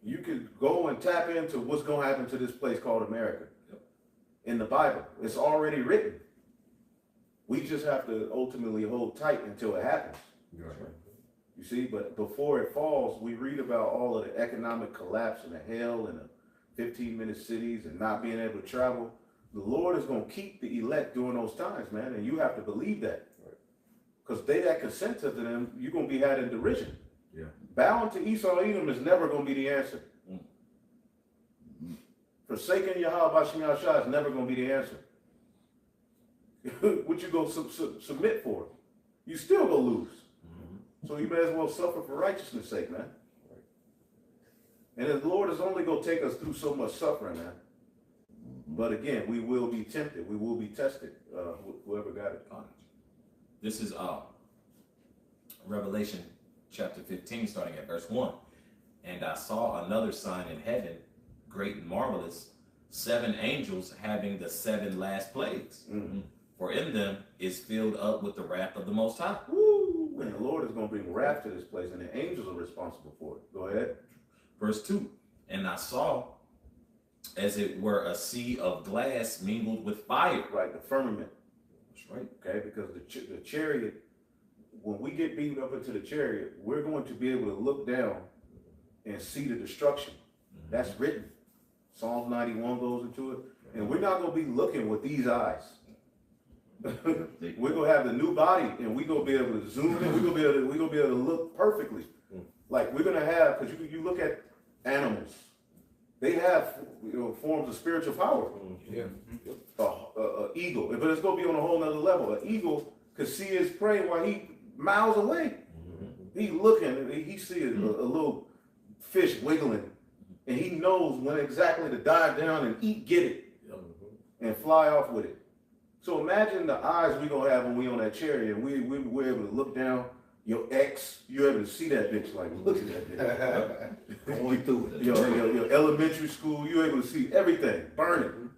You can go and tap into what's gonna happen to this place called America. In the Bible. It's already written. We just have to ultimately hold tight until it happens. You see, but before it falls, we read about all of the economic collapse and the hell and the 15-minute cities and not being able to travel. The Lord is going to keep the elect during those times, man, and you have to believe that. Because they that consent to them, you're going to be had in derision. Yeah. Bowing to Esau Edom is never going to be the answer. Forsaking Yahweh Bashim Yahshua is never going to be the answer. What you go submit for? You still going to lose. So you may as well suffer for righteousness' sake, man. And the Lord is only going to take us through so much suffering, man. But again, we will be tempted. We will be tested. Whoever got it. This is Revelation chapter 15, starting at verse 1. And I saw another sign in heaven, great and marvelous, 7 angels having the 7 last plagues. For in them is filled up with the wrath of the Most High. Woo! And the Lord is going to bring wrath to this place, and the angels are responsible for it. Go ahead. Verse 2. And I saw, as it were, a sea of glass mingled with fire. Right, the firmament. That's right. Okay, because the chariot, when we get beaten up into the chariot, we're going to be able to look down and see the destruction. That's written. Psalms 91 goes into it. And we're not going to be looking with these eyes. We're going to have the new body, and we're going to be able to zoom in. We're going to be able to look perfectly. Like we're going to have, because you look at animals, they have forms of spiritual power. Yeah. Eagle, but it's going to be on a whole nother level. An eagle could see his prey while he miles away. He looking, he sees a little fish wiggling, and he knows when exactly to dive down and get it, and fly off with it. So imagine the eyes we're going to have when we on that chariot, and we're able to look down. Your ex, you're able to see that bitch, like, look at that bitch. Going through it. Your elementary school, you're able to see everything, burning.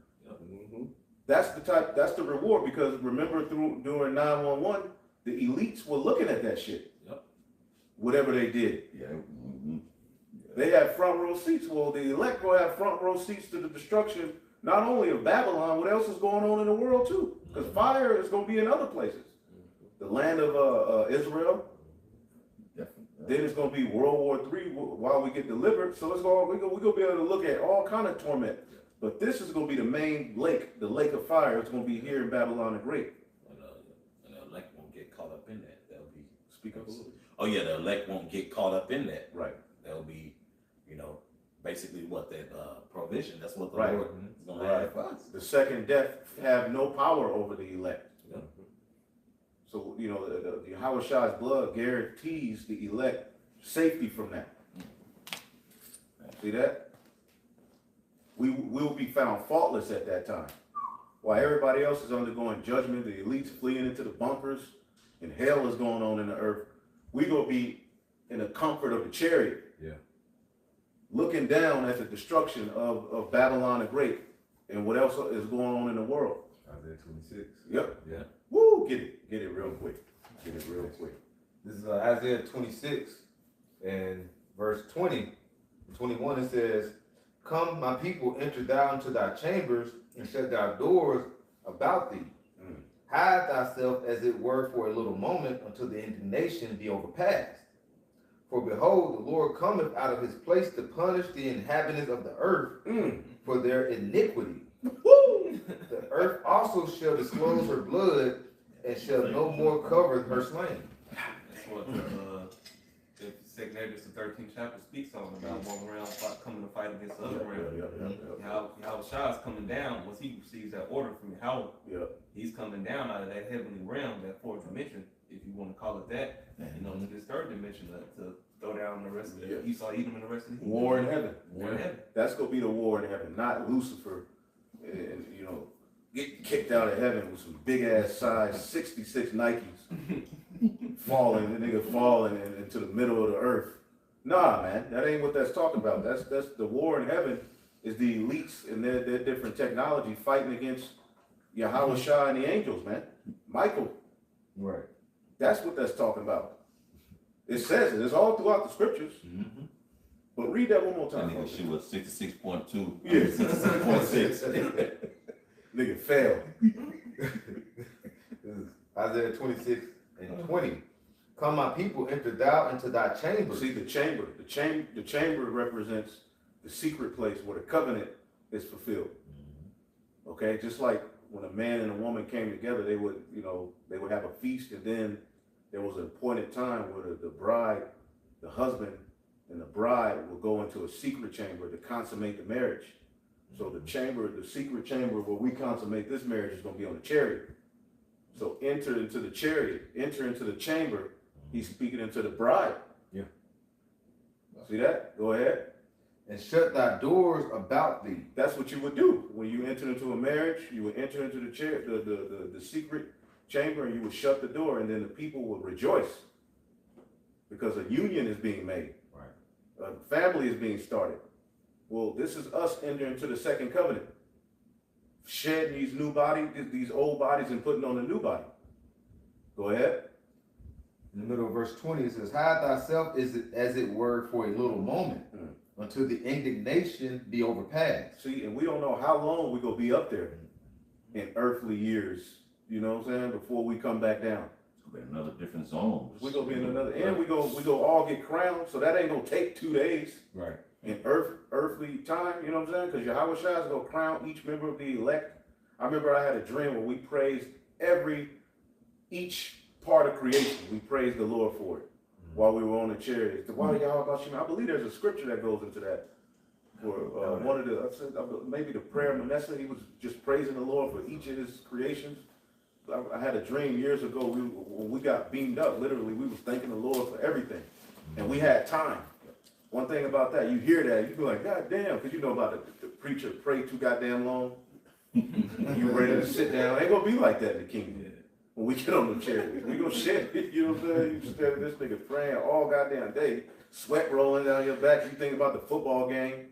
That's the reward, because remember during 911, the elites were looking at that shit. Whatever they did. They had front row seats. Well, the elect will have front row seats to the destruction, not only of Babylon, what else is going on in the world too? Because fire is going to be in other places. The land of Israel. Then it's going to be World War III while we get delivered. So we're going to be able to look at all kind of torment. But this is going to be the main lake, the lake of fire. It's going to be here in Babylon the Great. And the elect won't get caught up in that. They'll be. Speak up a little. Oh yeah, the elect won't get caught up in that. Right. They'll be, basically what that provision. That's what the Right. Lord is going to have for us. The second death have no power over the elect. So, the Yahweh Shah's blood guarantees the elect safety from that. See that? We will be found faultless at that time. While everybody else is undergoing judgment, the elites fleeing into the bunkers, and hell is going on in the earth, we going to be in the comfort of the chariot. Looking down at the destruction of Babylon the Great and what else is going on in the world. Isaiah 26. Yep. Yeah. Woo, get it real quick. Get it real quick. This is Isaiah 26 and verse 20. 21 it says, "Come, my people, enter thou into thy chambers and shut thy doors about thee. Hide thyself as it were for a little moment until the indignation be overpast. For behold, the Lord cometh out of his place to punish the inhabitants of the earth for their iniquity. The earth also shall disclose her blood and shall no more cover her slain." That's what the Second Ezra, the 13th chapter speaks on, about one realm coming to fight against the other realm. How Shah is coming down once he receives that order from Yahweh. He's coming down out of that heavenly realm, that fourth dimension, if you want to call it that, to this third dimension to throw down the rest of the Esau, Edom, and the rest of the War in heaven. War in heaven. That's going to be the war in heaven, not Lucifer, and, getting kicked out of heaven with some big ass size 66 Nikes, falling, the nigga falling into the middle of the earth. Nah, man, that ain't what that's talking about. That's the war in heaven is the elites and their different technology fighting against Yahweh Shah and the angels, man. Michael. Right. That's what that's talking about. It says it. It's all throughout the scriptures. But read that one more time. Nigga, she was 66.2. Yeah. 66.6. Nigga fell. This is Isaiah 26 and 20. Come, my people, enter thou into thy chamber. See, the chamber represents the secret place where the covenant is fulfilled. Okay, just like when a man and a woman came together, they would have a feast, and then there was an appointed time where the bride, the husband, and the bride will go into a secret chamber to consummate the marriage. So the secret chamber where we consummate this marriage is going to be on the chariot. So enter into the chariot, enter into the chamber. He's speaking into the bride. Yeah. See that? Go ahead. And shut thy doors about thee. That's what you would do when you enter into a marriage. You would enter into the secret chamber, and you would shut the door, and then the people would rejoice because a union is being made. Right. A family is being started. Well, this is us entering into the second covenant, shedding these new bodies, these old bodies, and putting on a new body. Go ahead. In the middle of verse 20, it says, hide thyself as it were for a little moment, until the indignation be overpassed. See, and we don't know how long we're going to be up there in earthly years, you know what I'm saying, before we come back down. It's gonna be another different zone. We're going to be in another, and we go all get crowned, so that ain't going to take 2 days. Right. In earthly time, you know what I'm saying? Because Yahweh Shai is going to crown each member of the elect. I remember I had a dream where we praised each part of creation. We praised the Lord for it while we were on the chariot. I believe there's a scripture that goes into that. For one of maybe the prayer of Manasseh, he was just praising the Lord for each of his creations. I had a dream years ago. When we got beamed up, literally, we was thanking the Lord for everything, and we had time. One thing about that, you hear that, you be like, God damn, because you know about the preacher pray too goddamn long. You ready to sit down. It ain't gonna be like that in the kingdom. When we get on the chariot, we gonna shit. You know what I'm saying? You stare at this nigga praying all goddamn day, sweat rolling down your back. You think about the football game.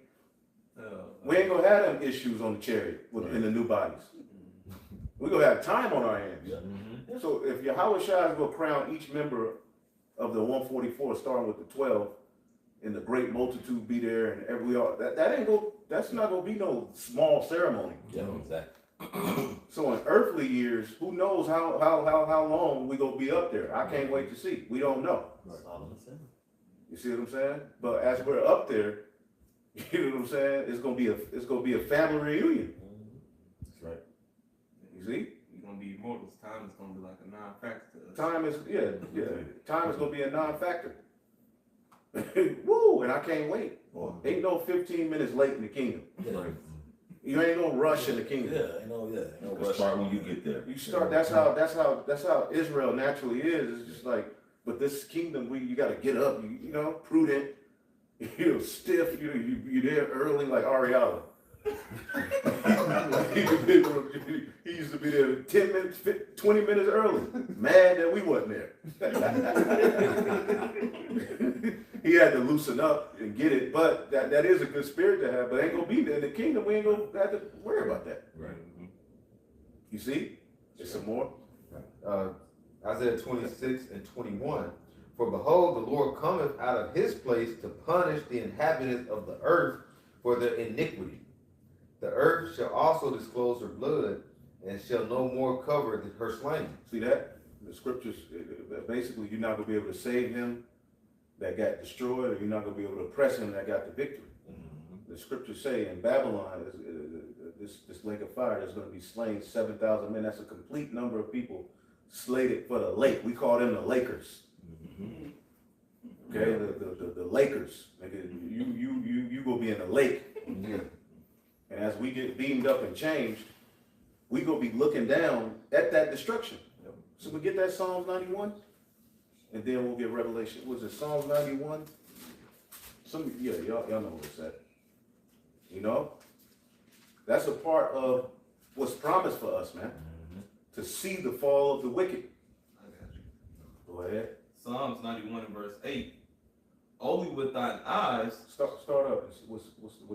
We ain't gonna have them issues on the chariot in the new bodies. We gonna have time on our hands. So if Yahweh Shai is gonna crown each member of the 144, starting with the 12, and the great multitude be there, and that's not gonna be no small ceremony. Yeah, exactly. So in earthly years, who knows how long we gonna be up there? I can't wait to see. We don't know. You see what I'm saying? But as we're up there, you know what I'm saying? It's gonna be a family reunion. That's right. You see? We're gonna be immortals. Time is gonna be like a non-factor to us. Time is gonna be a non-factor. Woo! And I can't wait. Ain't no 15 minutes late in the kingdom. Right. You ain't no rush in the kingdom. It'll start when you get there. You start. That's how Israel naturally is. It's just like, but this kingdom, you got to get up. You know, prudent. You know, stiff. You there early like Ariella. He used to be there 10 minutes, 20 minutes early. Mad that we wasn't there. He had to loosen up and get it, but that is a good spirit to have, but ain't gonna be there. In the kingdom, we ain't gonna have to worry about that. Right. You see? There's some more. Isaiah 26 and 21. For behold, the Lord cometh out of his place to punish the inhabitants of the earth for their iniquity. The earth shall also disclose her blood, and shall no more cover her slain. See that? The scriptures, basically, you're not gonna be able to save him that got destroyed, or you're not gonna be able to oppress him that got the victory. The scriptures say in Babylon, this lake of fire, there's gonna be slain 7,000 men. That's a complete number of people slated for the lake. We call them the Lakers. Okay, the Lakers. You gonna be in the lake. And as we get beamed up and changed, we gonna be looking down at that destruction. So we get that Psalms 91, and then we'll get Revelation. Was it Psalms 91? Y'all know what it's at. You know, that's a part of what's promised for us, man. To see the fall of the wicked. I got you. Go ahead. Psalms 91 and verse 8. Only with thine eyes. Start up. What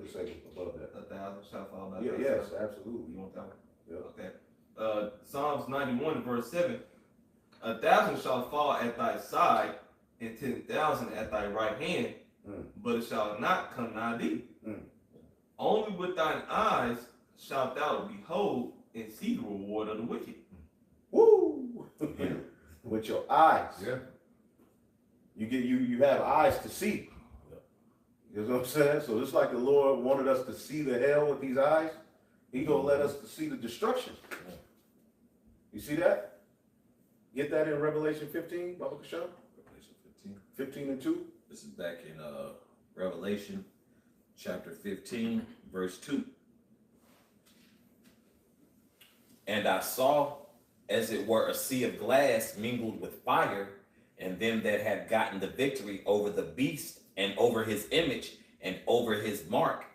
it say above that? 1,000 shall fall by Yeah, thy yes, side. absolutely. You want that one? Yeah. Okay. Psalms 91 verse 7. 1,000 shall fall at thy side, and 10,000 at thy right hand, but it shall not come nigh thee. Only with thine eyes shalt thou behold and see the reward of the wicked. Woo! With your eyes. Yeah. You have eyes to see. You know what I'm saying? So it's like the Lord wanted us to see the hell with these eyes. He gonna let us to see the destruction. You see that? Get that in Revelation 15, Baba Kashan? Revelation 15. 15 and 2. This is back in Revelation chapter 15, verse 2. And I saw, as it were, a sea of glass mingled with fire, and them that had gotten the victory over the beast, and over his image, and over his mark,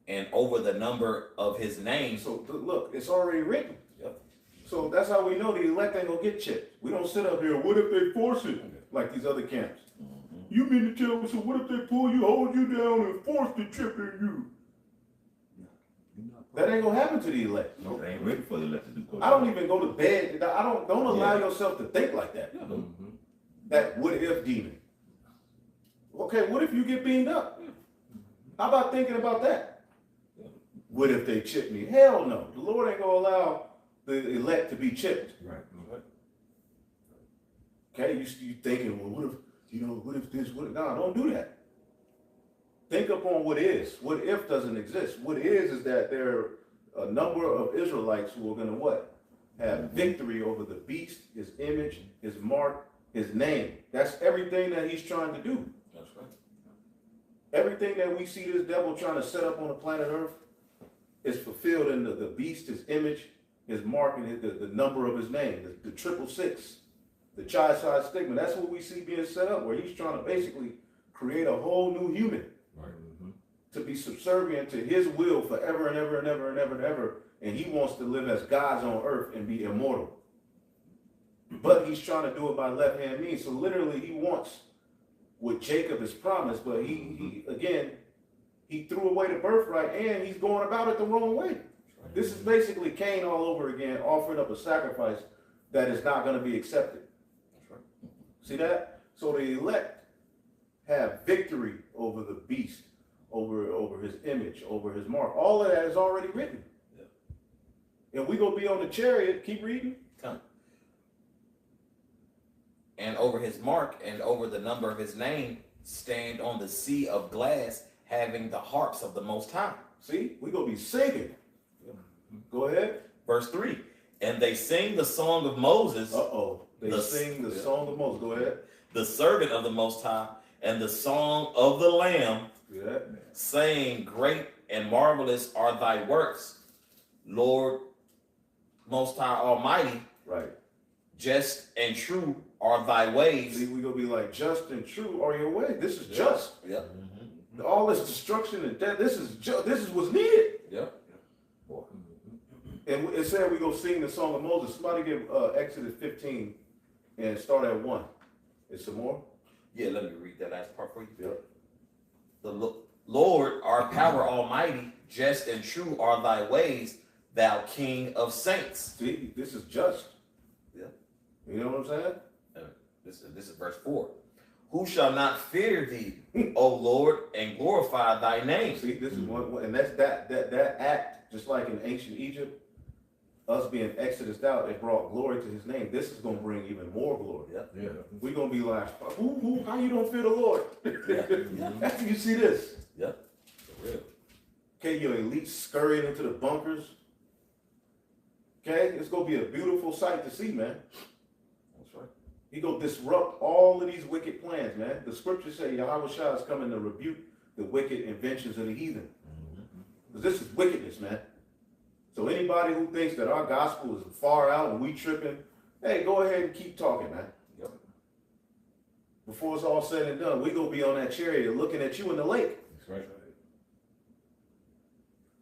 and over the number of his name. So look, it's already written. Yep. So that's how we know the elect ain't gonna get chipped. We don't sit up here, what if they force it? Like these other camps. You mean to tell me, so what if they pull you, hold you down, and force the chip in you? That ain't gonna happen to the elect. No, they ain't ready for the elect to do. I don't even go to bed. Don't allow yourself to think like that. That what if demon. Okay, what if you get beamed up? How about thinking about that? What if they chip me? Hell no. The Lord ain't gonna allow the elect to be chipped. Right. Okay, you thinking, well, what if this, what if, no, don't do that. Think upon what is. What if doesn't exist. What is that there are a number of Israelites who are gonna what? Have victory over the beast, his image, his mark, his name. That's everything that he's trying to do. That's right. Everything that we see this devil trying to set up on the planet Earth is fulfilled in the beast, his image, his mark, and the number of his name, the 666, the chi-side stigma. That's what we see being set up, where he's trying to basically create a whole new human to be subservient to his will forever and ever and ever and ever and ever. And he wants to live as gods on earth and be immortal. But he's trying to do it by left-hand means. So literally he wants what Jacob has promised, but he threw away the birthright and he's going about it the wrong way. This is basically Cain all over again, offering up a sacrifice that is not going to be accepted. See that? So the elect have victory over the beast, over his image, over his mark. All of that is already written. And we gonna be on the chariot. Keep reading. Come. And over his mark and over the number of his name stand on the sea of glass, having the harps of the Most High. See, we gonna be singing. Go ahead. Verse 3. And they sing the song of Moses. They sing the song of Moses. Go ahead. The servant of the Most High, and the song of the Lamb, saying, Great and marvelous are thy works, Lord Most High Almighty. Right. Just and true are thy ways. See, we gonna be like, just and true are your ways. This is just. Yep. All this destruction and death. This is what's needed. Yep. And it said we go sing the song of Moses. Somebody give Exodus 15 and start at 1. Is some more? Yeah, let me read that last part for you. Yep. The Lord, our power almighty, just and true are thy ways, thou King of saints. See, this is just. Yeah. You know what I'm saying? This is verse 4. Who shall not fear thee, O Lord, and glorify thy name? See, this is one, and that's that act, just like in ancient Egypt, us being exodused out, it brought glory to his name. This is gonna bring even more glory. Yeah. We're gonna be like, how you don't fear the Lord? After you see this. Yeah. For real. Okay, your elite scurrying into the bunkers. Okay, it's gonna be a beautiful sight to see, man. That's right. He gonna disrupt all of these wicked plans, man. The scriptures say Yahweh Shah is coming to rebuke the wicked inventions of the heathen. Because this is wickedness, man. So anybody who thinks that our gospel is far out and we tripping, hey, go ahead and keep talking, man. Yep. Before it's all said and done, we gonna be on that chariot looking at you in the lake. That's right.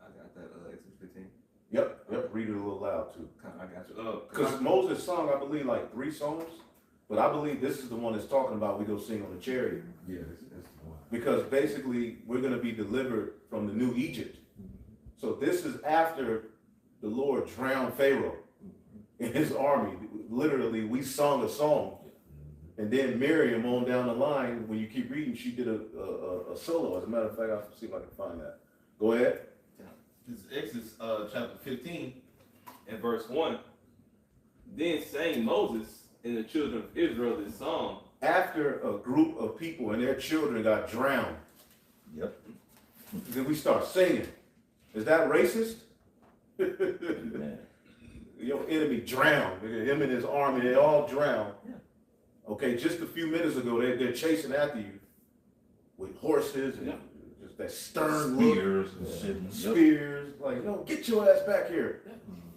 I got that Exodus 15. Yep. Read it a little loud too. I got you. Because Moses sung, I believe, like 3 songs, but I believe this is the one that's talking about we go sing on the chariot. Yeah, that's the one. Because basically we're gonna be delivered from the new Egypt. So this is after the Lord drowned Pharaoh in his army. Literally, we sung a song. And then Miriam on down the line, when you keep reading, she did a solo. As a matter of fact, I'll see if I can find that. Go ahead. This is Exodus chapter 15 and verse 1. Then sang Moses and the children of Israel this song after a group of people and their children got drowned, Yep. then we start singing. Is that racist? Man. Your enemy drowned. Him and his army, they all drowned. Okay, just a few minutes ago, they're chasing after you with horses and just that stern look. Spears and shit. Yep. Spears, like, no, get your ass back here.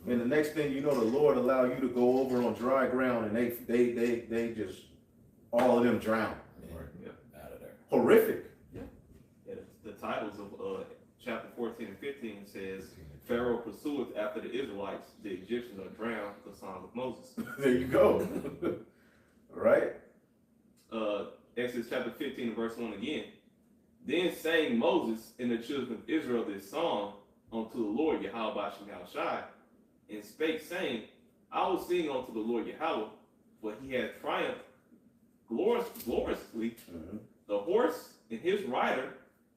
And the next thing you know, the Lord allow you to go over on dry ground, and they just, all of them drown. Out of there. Horrific. Yeah, the titles of chapter 14 and 15 says, Pharaoh pursueth after the Israelites, the Egyptians are drowned, the song of Moses. There you go. Right? Exodus chapter 15 verse 1 again. Then sang Moses and the children of Israel this song unto the Lord Yahweh Bashem Shai, and spake, saying, I will sing unto the Lord Yahweh, for he hath triumphed gloriously. The horse and his rider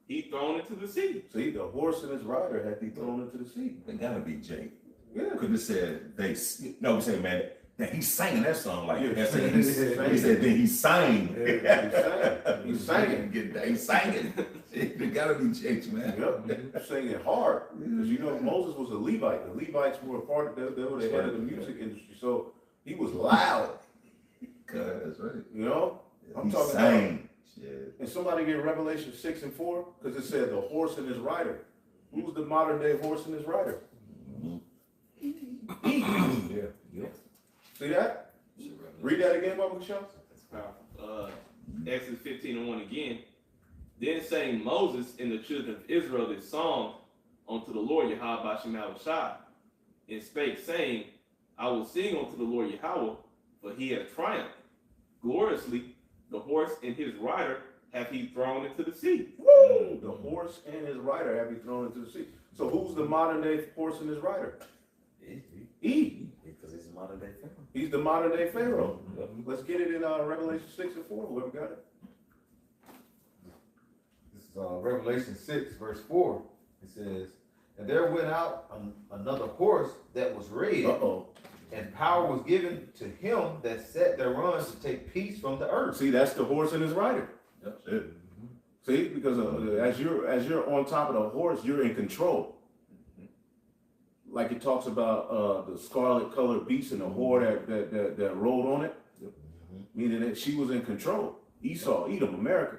he thrown into the sea. See, the horse and his rider had to be thrown into the sea. It gotta be Jake. Yeah. Could have said they. No, we say, man, that he's singing that song like Yeah. that. He said then he sang. Yeah, he's singing. He's singing. It gotta be Jake, man. Yep, singing hard. Because you know Moses was a Levite. The Levites were a part of they were the head of the music industry. So he was loud. That's right. You know? I'm He talking sang. about. And somebody get Revelation 6 and 4, because it said the horse and his rider. Who's the modern day horse and his rider? Yeah. See that? Read that again, Baba Shaw. That's powerful. Exodus 15 and 1 again. Then sang Moses and the children of Israel this song unto the Lord Yahweh Bashem Shai, and spake, saying, I will sing unto the Lord Yahweh, for he hath triumphed gloriously. The horse and his rider have he thrown into the sea. Woo! The horse and his rider have he thrown into the sea. So who's the modern day horse and his rider? E. Because he's a modern day Pharaoh. He's the modern day Pharaoh. Let's get it in Revelation 6 and 4. Whoever got it. This is Revelation 6, verse 4. It says, and there went out another horse that was red, and power was given to him that sat thereon to take peace from the earth. See, that's the horse and his rider. That's it. See, because as you're on top of the horse, you're in control. Like it talks about the scarlet colored beast and the whore that rode on it, meaning that she was in control. Esau, Edom, America.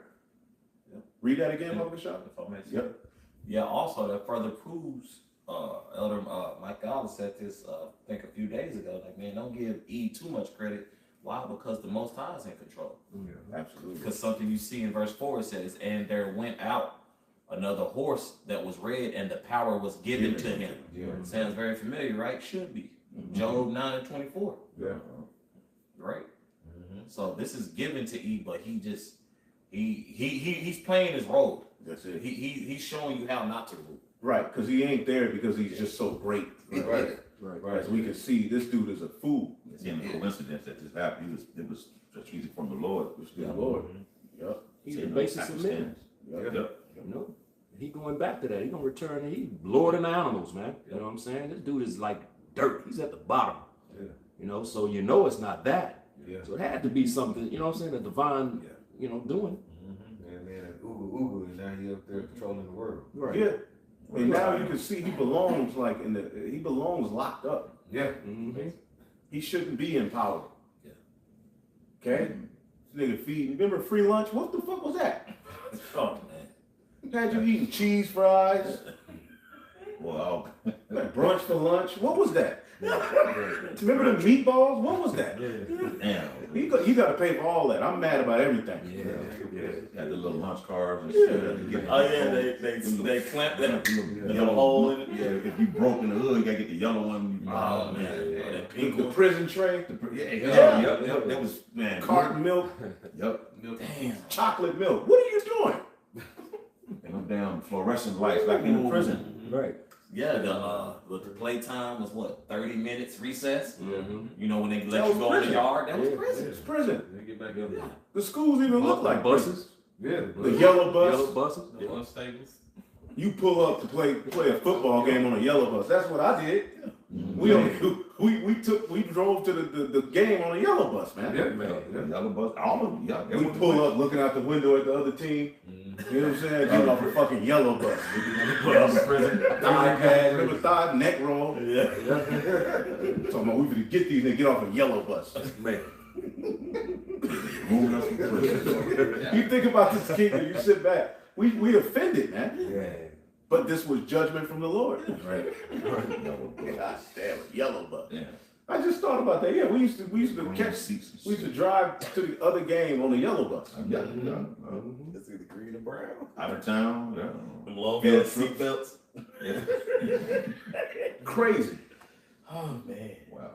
Read that again, Baba Shaw. If I may say. Yep. Yeah, also that further proves, Elder Mike Gala said this, I think a few days ago, like, man, don't give E too much credit. Why? Because the Most High is in control. Yeah, absolutely. Because something you see in verse 4, it says, and there went out another horse that was red, and the power was given to him. Yeah. Sounds very familiar, right? Should be. Job 9 and 24. Yeah. Right? So this is given to E, but he just, he's playing his role. That's it. He's showing you how not to rule. Right, because he ain't there because he's just so great. Right. As we can see, this dude is a fool. It's in a coincidence that this happened. It was strategic from the Lord. The Lord. Yep. He's the basis of men. Yep. You know, he going back to that. He gonna return. He Lord of the animals, man. You know what I'm saying? This dude is like dirt. He's at the bottom. Yeah. You know, so you know it's not that. Yeah. So it had to be something. You know what I'm saying? A divine. You know, doing. And man, Ugu, and now he up there controlling the world. Right. Yeah. And now you can see he belongs he belongs locked up. Yeah. Mm-hmm. He shouldn't be in power. Yeah. Okay? This nigga feeding. Remember free lunch? What the fuck was that? Oh, man. Had you eating cheese fries? Wow. Like brunch for lunch? What was that? Remember the meatballs? What was that? Damn. You got to pay for all that. I'm mad about everything. Got the little lunch cards and shit. Oh, yeah, they clamp that yellow hole in it. Yeah, if you broke in the hood, you gotta get the yellow one. Oh, man. That The pink prison tray, Yep. That was, man. carton milk, Yep. Damn. chocolate milk. What are you doing? And them damn fluorescent lights like in the prison. Right. Yeah, the playtime was what, 30 minutes recess? Mm-hmm. You know, when they That let you was go in the prison. yard, that was Yeah. prison. It's prison. They get back up there. The schools even look like buses. Yeah. The yellow bus. Yellow buses. The lunch tables. You pull up to play a football game on a yellow bus. That's what I did. We drove to the game on a yellow bus, man. Yeah, man. Yellow bus, all of them. Yeah, We pull up looking out the window at the other team. You know what I'm saying? Get off a fucking yellow bus. Thigh pad, remember thigh, neck roll. Yeah. Talking about we gonna get these and get off a yellow bus. Man. Moving up from prison. You think about this kingdom, you sit back. We offended, man. Yeah. But this was judgment from the Lord. Right. God damn it, yellow bus. Yeah. I just thought about that. Yeah, we used to catch seats. we used to drive to the other game on the yellow bus. Yeah. It's either green or brown. Out of town. Yeah. Them low Field belts, seat belts. Yeah. Crazy. Oh man. Wow.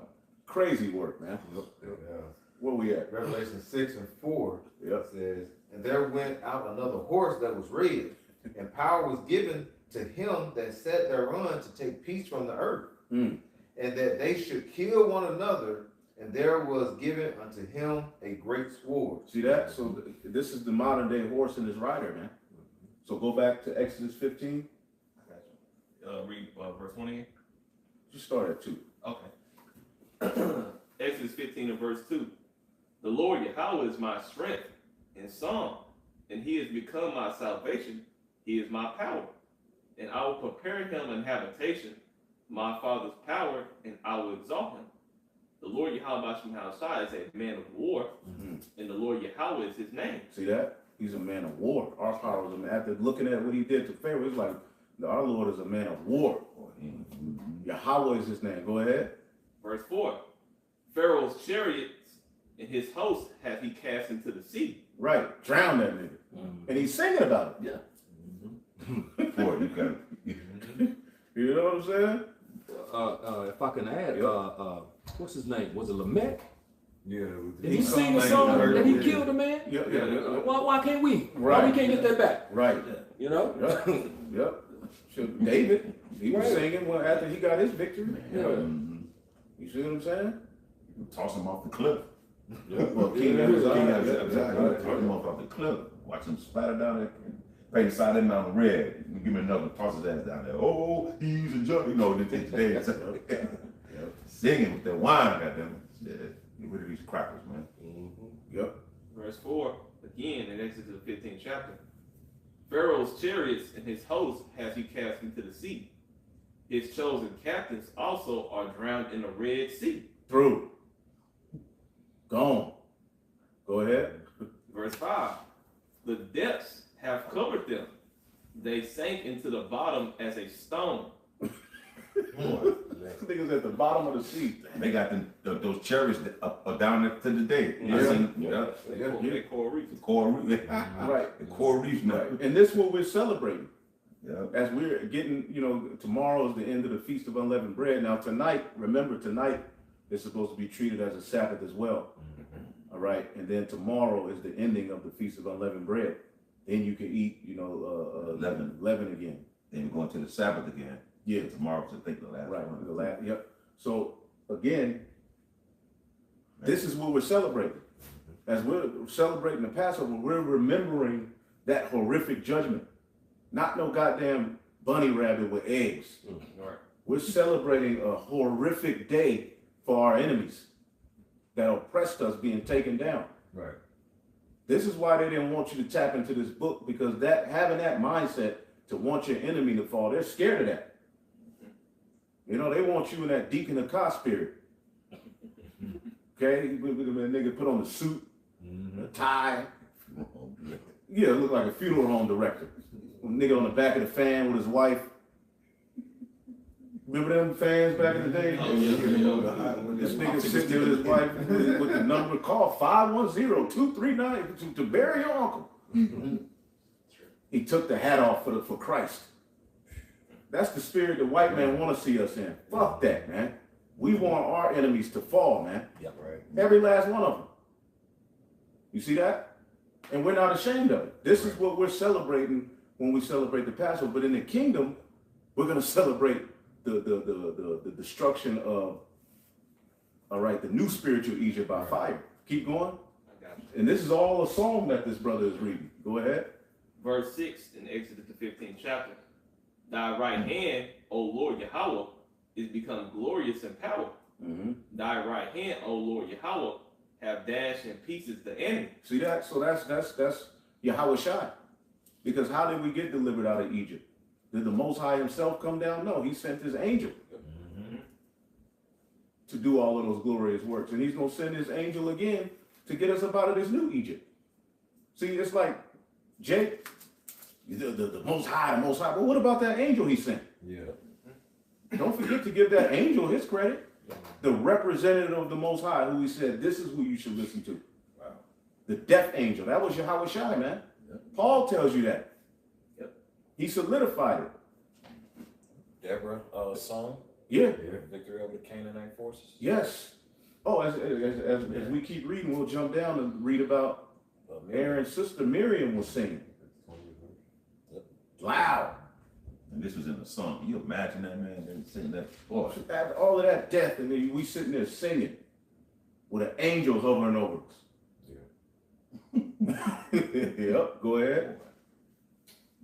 Crazy work, man. Yeah. Where we at? Revelation 6:4 Yep. says, and there went out another horse that was red, and power was given to him that sat thereon to take peace from the earth, Mm. and that they should kill one another, and there was given unto him a great sword. See that? So this is the modern day horse and his rider, man. So go back to Exodus 15. Read verse 20. Just start at 2. Okay. Exodus 15 and verse 2. The Lord Yahweh is my strength and song, and he has become my salvation. He is my power. And I will prepare him an habitation, my father's power, and I will exalt him. The Lord Yahweh is a man of war, and the Lord Yahweh is his name. See that? He's a man of war. Our power is a man. After looking at what he did to Pharaoh, it's like our Lord is a man of war. Yahweh is his name. Go ahead. Verse 4. Pharaoh's chariots and his host hath he cast into the sea. Right. Drown that nigga. And he's singing about it. Boy, you got it. You know what I'm saying? If I can add, what's his name? Was it Lamech? Yeah. Did he sing a song that he killed a man? Yeah. Why can't we? Right. Why we can't get that back? Right. You know? Yep. So David, he was Right. singing after he got his victory. Yeah. You see what I'm saying? Toss him off the cliff. Well, King King Uzziah, exactly. Toss him off the cliff. Watch him splatter down there. Paint the side of that mountain red. Give me another. Toss his ass down there. Oh, he's a judge. You know, today. Singing with that wine, goddamn it. Get rid of these crackers, man. Yep. Verse 4, again in Exodus the 15th chapter. Pharaoh's chariots and his host hath he cast into the sea. His chosen captains also are drowned in the Red Sea. Through. Gone. Go ahead. Verse 5, the depths have covered them. They sank into the bottom as a stone. Niggas at the bottom of the sea. They got those cherries that are down there to the day. They coral reefs. The coral reef. Right. The coral reef now. And this is what we're celebrating. Yeah. As we're getting, tomorrow is the end of the Feast of Unleavened Bread. Now tonight, remember tonight is supposed to be treated as a Sabbath as well. All right. And then tomorrow is the ending of the Feast of Unleavened Bread. Then you can eat, leaven again. Then you're going to the Sabbath again. Yeah. Tomorrow's, I think, the last Right. one. The last, yep. So again, this is what we're celebrating. As we're celebrating the Passover, we're remembering that horrific judgment. Not no goddamn bunny rabbit with eggs. Right. We're celebrating a horrific day for our enemies that oppressed us being taken down. Right. This is why they didn't want you to tap into this book, because having that mindset to want your enemy to fall, they're scared of that. They want you in that Deacon of Cos spirit. Okay? The nigga put on a suit, a tie. Yeah, look like a funeral home director. A nigga on the back of the fan with his wife. Remember them fans back in the day? This nigga sitting there with his wife with the number, call 510-239 to bury your uncle. He took the hat off for Christ. That's the spirit the white man want to see us in. Fuck that, man. We want our enemies to fall, man. Yeah, right. Every last one of them. You see that? And we're not ashamed of it. This is what we're celebrating when we celebrate the Passover. But in the kingdom, we're going to celebrate the destruction of, the new spiritual Egypt by fire. Keep going. I got you. And this is all a psalm that this brother is reading. Go ahead. Verse 6 in Exodus the 15th chapter. Thy right hand, O Lord Yahweh, is become glorious in power. Thy right hand, O Lord Yahweh, have dashed in pieces the enemy. See that? So that's Yahweh Shai. Because how did we get delivered out of Egypt? Did the Most High himself come down? No, he sent his angel to do all of those glorious works. And he's going to send his angel again to get us up out of this new Egypt. See, it's like, Jake, the Most High, the Most High. But what about that angel he sent? Yeah. Don't forget to give that angel his credit. The representative of the Most High, who he said, this is who you should listen to. Wow. The death angel. That was Yahweh Shai, man. Yep. Paul tells you that. Yep. He solidified it. Deborah song. Yeah. Victory over the Canaanite forces. Yes. Oh, as we keep reading, we'll jump down and read about Aaron's sister Miriam was singing. Loud. And this was in the song. Can you imagine that, man? They were singing that. Boy. After all of that death, and then we sitting there singing with an angel hovering over us. Yep, go ahead.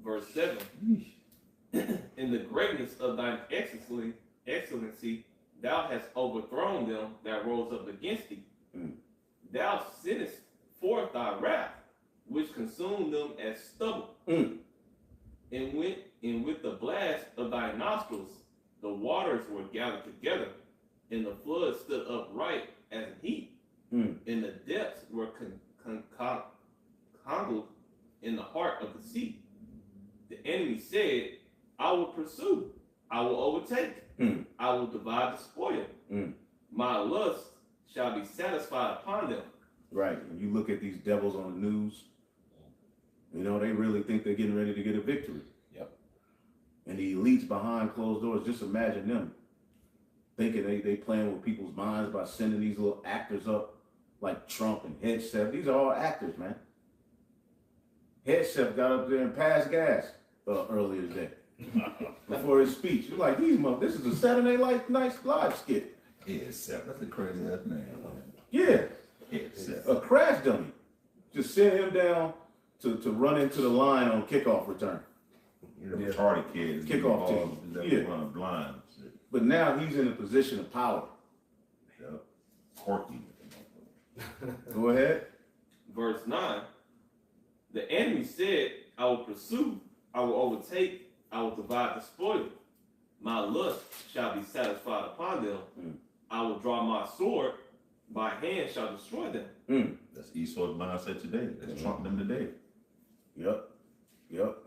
Verse 7. In the greatness of thine excellency, thou hast overthrown them that rose up against thee. Thou sentest forth thy wrath, which consumed them as stubble. And with the blast of thy nostrils, the waters were gathered together, and the flood stood upright as an heap, and the depths were congealed in the heart of the sea. The enemy said, I will pursue, I will overtake, I will divide the spoil. My lust shall be satisfied upon them. Right. When you look at these devils on the news, you know, they really think they're getting ready to get a victory. Yep. And the elites behind closed doors, just imagine them thinking they playing with people's minds by sending these little actors up like Trump and Headset. These are all actors, man. Headset got up there and passed gas earlier today before his speech. You're like, this is a Saturday Night Live skit. Headset. That's a crazy ass name. Yeah. Headset. A crash dummy. Just send him down to run into the line on kickoff return. The retarded kids. Kickoff team. Yeah. Run blind. But now he's in a position of power. Yep. Corky. Go ahead. Verse 9. The enemy said, I will pursue, I will overtake, I will divide the spoil. My lust shall be satisfied upon them. I will draw my sword, my hand shall destroy them. That's Esau's mindset today. That's Trump them today. Yep.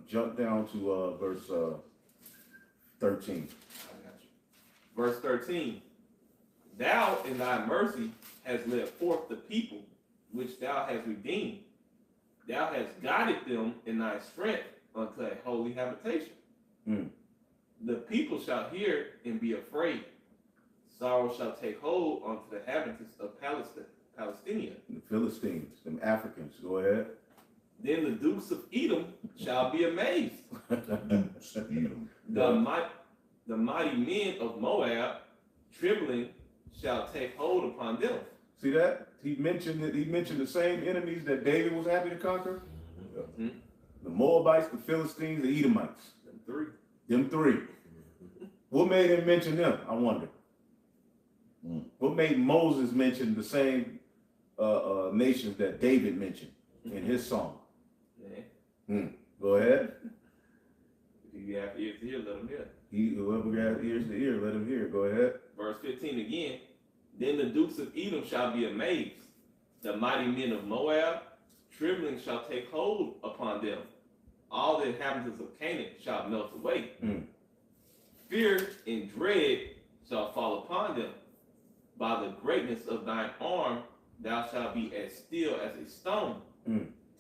Jump down to verse 13. Verse 13. Thou in thy mercy hast led forth the people, which thou hast redeemed. Thou hast guided them in thy strength unto a holy habitation. The people shall hear and be afraid. Sorrow shall take hold unto the inhabitants of Palestine. The Philistines, them Africans. Go ahead. Then the dukes of Edom shall be amazed. The mighty men of Moab, trembling, shall take hold upon them. See that? He mentioned the same enemies that David was happy to conquer. The Moabites, the Philistines, the Edomites. Them three. What made him mention them? I wonder. What made Moses mention the same nations that David mentioned in his song? Go ahead. If you have ears to hear, let him hear. Whoever got ears to hear, let him hear. Go ahead. Verse 15 again. Then the dukes of Edom shall be amazed. The mighty men of Moab, trembling, shall take hold upon them. All the inhabitants of Canaan shall melt away. Fear and dread shall fall upon them. By the greatness of thine arm, thou shalt be as still as a stone,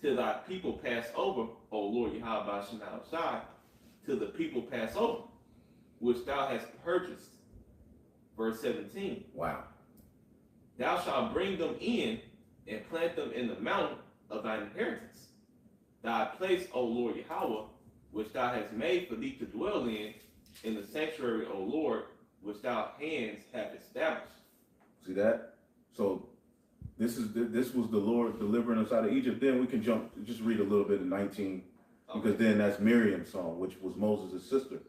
till thy people pass over, O Lord Yahweh Shai, till the people pass over, which thou hast purchased. Verse 17. Wow. Thou shalt bring them in and plant them in the mountain of thine inheritance. Thy place, O Lord Yahweh, which thou hast made for thee to dwell in the sanctuary, O Lord, which thy hands have established. See that? So this was the Lord delivering us out of Egypt. Then we can just read a little bit of 19, because then that's Miriam's song, which was Moses' sister.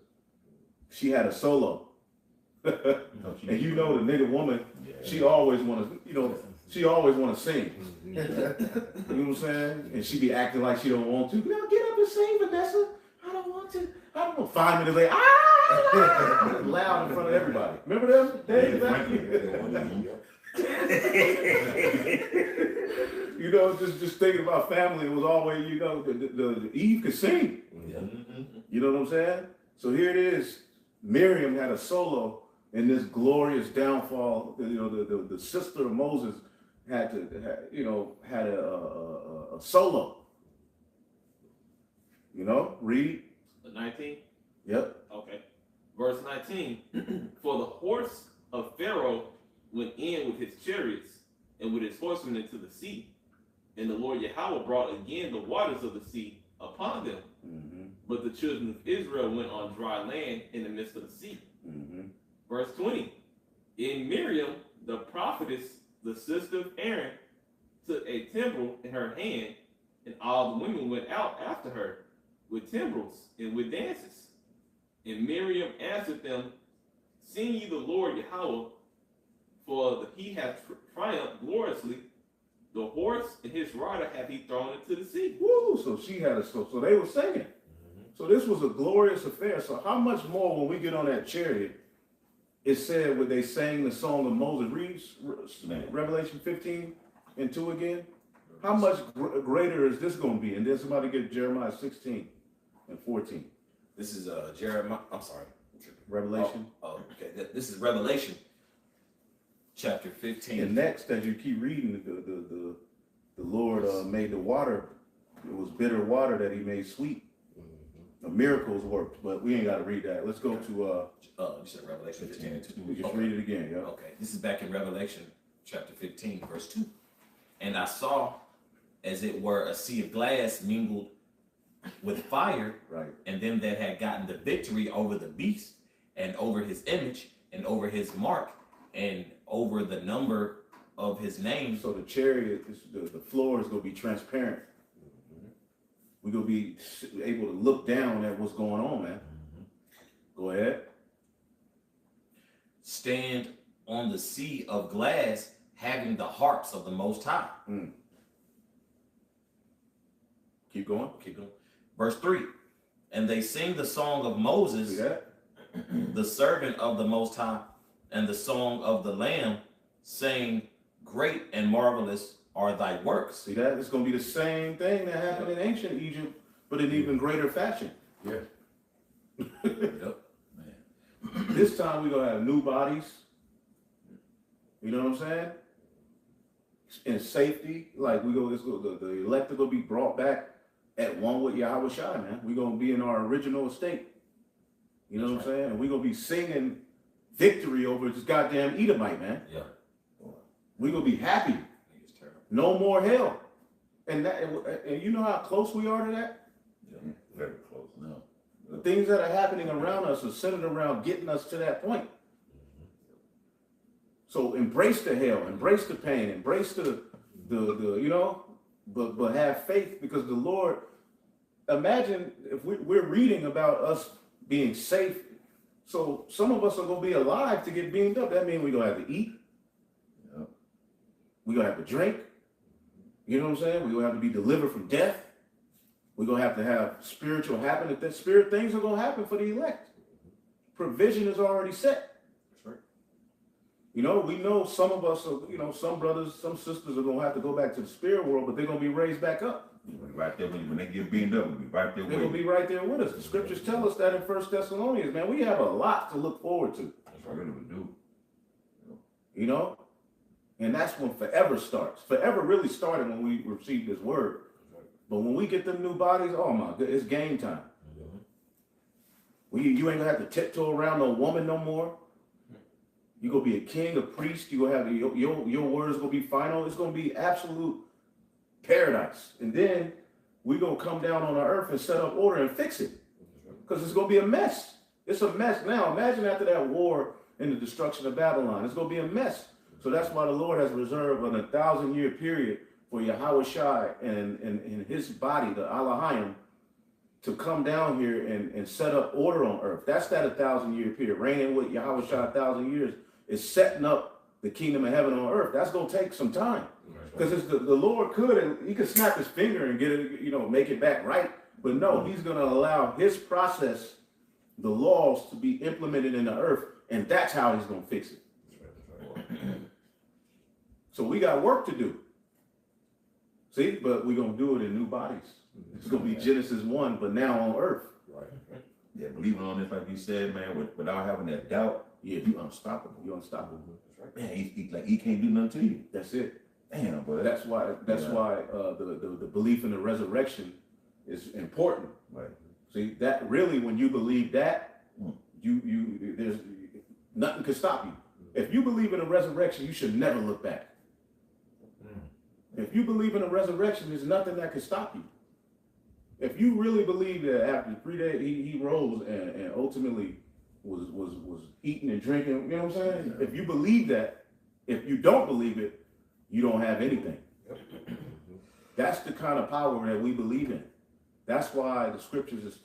She had a solo. And you know the nigga woman, she always wanna, she always wanna sing. You know what I'm saying? And she be acting like she don't want to. Now get up and sing, Vanessa. I don't want to. I don't want 5 minutes later. Loud in front of everybody. Remember them days? You know, just thinking about family, it was always, the Eve could sing. You know what I'm saying? So here it is. Miriam had a solo in this glorious downfall. The sister of Moses had a solo. Read. 19? Yep. Okay. Verse 19. For the horse of Pharaoh went in with his chariots and with his horsemen into the sea. And the Lord Yahweh brought again the waters of the sea upon them. But the children of Israel went on dry land in the midst of the sea. Verse 20. And Miriam, the prophetess, the sister of Aaron, took a timbrel in her hand, and all the women went out after her with timbrels and with dances. And Miriam answered them, Sing ye the Lord Yahweh, for he hath triumphed gloriously. The horse and his rider hath he thrown into the sea. Woo! So she had so they were singing. So this was a glorious affair. So how much more when we get on that chariot? It said when they sang the song of Moses. Read Revelation 15:2 again. How much greater is this going to be? And then somebody get Jeremiah 16:14. This is Jeremiah. I'm sorry. Revelation. Oh, okay. This is Revelation, chapter 15. And next, as you keep reading, the Lord made the water. It was bitter water that He made sweet. The miracles worked, but we ain't got to read that. Let's go to. You said Revelation 15:2. Just read it again, yeah. Okay. This is back in Revelation, chapter 15, verse 2. And I saw, as it were, a sea of glass mingled with fire, right, and them that had gotten the victory over the beast, and over his image, and over his mark, and over the number of his name. So the chariot, the floor is going to be transparent. We're going to be able to look down at what's going on, man. Go ahead. Stand on the sea of glass, having the harps of the Most High. Keep going. Verse 3. And they sing the song of Moses, the servant of the Most High, and the song of the Lamb, saying, Great and marvelous are thy works. See that? It's going to be the same thing that happened in ancient Egypt, but in even greater fashion. Yeah. Yep. Man. This time we're going to have new bodies. You know what I'm saying? In safety, like the elect are going to be brought back at one with Yahweh Shai, man. We're going to be in our original estate. You know what I'm saying? And we're going to be singing victory over this goddamn Edomite, man. Yeah. We're going to be happy. No more hell. And you know how close we are to that? Yeah, very close now. The things that are happening around us are centered around getting us to that point. So embrace the hell, embrace the pain, embrace the but have faith, because the Lord, imagine if we're reading about us being safe. So some of us are going to be alive to get beamed up. That means we're going to have to eat. Yeah. We're going to have to drink. You know what I'm saying? We're going to have to be delivered from death. We're going to have spiritual happen. If that spirit things are going to happen for the elect. Provision is already set. That's right. We know some of us are, some brothers, some sisters are going to have to go back to the spirit world, but they're going to be raised back up. Right there when they get beamed up, we'll be right there with They're going to be right there with us. The scriptures tell us that in 1 Thessalonians, man. We have a lot to look forward to. That's right, we do. And that's when forever starts. Forever really started when we received this word. But when we get them new bodies, oh my God, it's game time. You ain't gonna have to tiptoe around no woman no more. You're gonna be a king, a priest. You're gonna have your words gonna be final. It's gonna be absolute paradise. And then we're gonna come down on our earth and set up order and fix it. Because it's gonna be a mess. It's a mess now. Imagine after that war and the destruction of Babylon. It's gonna be a mess. So that's why the Lord has reserved a 1,000-year period for Yahweh Shai and his body, the Elohim, to come down here and set up order on earth. That's that 1,000-year period. Reigning with Yahweh Shah 1,000 years is setting up the kingdom of heaven on earth. That's going to take some time. Because the Lord could, and he could snap his finger and get it, make it back right. But no, he's going to allow his process, the laws, to be implemented in the earth. And that's how he's going to fix it. So we got work to do. See, but we're going to do it in new bodies. It's going to be Genesis 1, but now on earth. Right. Yeah, believing on this, like you said, man, without having that doubt, yeah, you're unstoppable. You're unstoppable. Man, he can't do nothing to you. That's it. Damn, but That's why the belief in the resurrection is important. Right. See, that really, when you believe that, there's nothing can stop you. If you believe in a resurrection, you should never look back. If you believe in a resurrection, there's nothing that can stop you. If you really believe that after 3 days he rose and ultimately was eating and drinking, you know what I'm saying? If you believe that, if you don't believe it, you don't have anything. That's the kind of power that we believe in. That's why the scriptures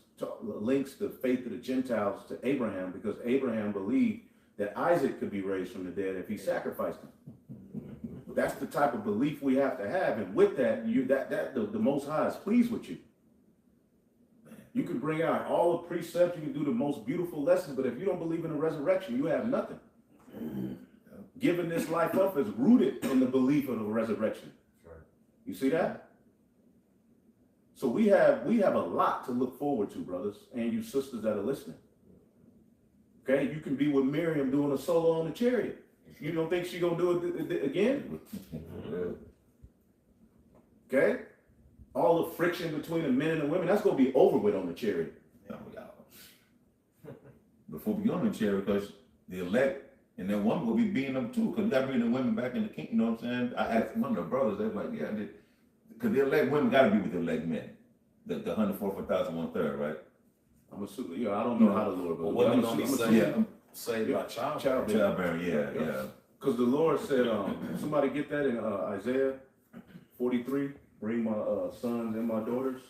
links the faith of the Gentiles to Abraham, because Abraham believed that Isaac could be raised from the dead if he sacrificed him. That's the type of belief we have to have, and with that, the Most High is pleased with you. You can bring out all the precepts, you can do the most beautiful lessons, but if you don't believe in the resurrection, you have nothing. Giving this life up is rooted in the belief of the resurrection. You see that? So we have a lot to look forward to, brothers, and you sisters that are listening. Okay, you can be with Miriam doing a solo on the chariot. You don't think she's gonna do it again? Okay? All the friction between the men and the women, that's gonna be over with on the chariot. Before we go on the chariot, because the elect and then woman will be beating them too, because we gotta bring the women back in the kingdom, you know what I'm saying? I asked one of the brothers, they were like, yeah, because the elect women gotta be with the elect men. The 144,000 1/3, right? I'm assuming, I don't know how the Lord goes. Women gonna be saved, saved by childbearing. Childbearing, yeah. Because the Lord said, somebody get that in Isaiah 43, bring my sons and my daughters.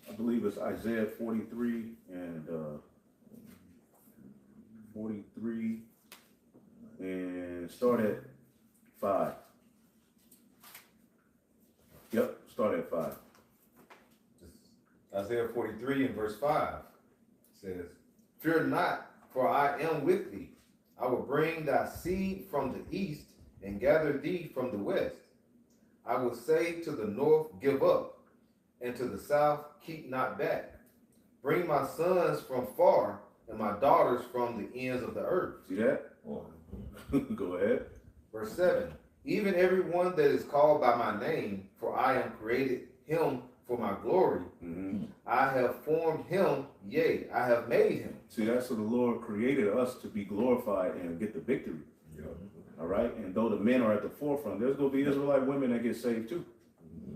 I believe it's Isaiah 43 and 43 and start at 5. Yep, start at 5. Isaiah 43 and verse 5 says, "Fear not, for I am with thee. I will bring thy seed from the east and gather thee from the west. I will say to the north, give up, and to the south, keep not back. Bring my sons from far and my daughters from the ends of the earth." See that? Go ahead. Verse 7, "Even every one that is called by my name, for I am created him for my glory. I have formed him, yea, I have made him." See, that's so the Lord created us to be glorified and get the victory. All right? And though the men are at the forefront, there's going to be Israelite women that get saved too.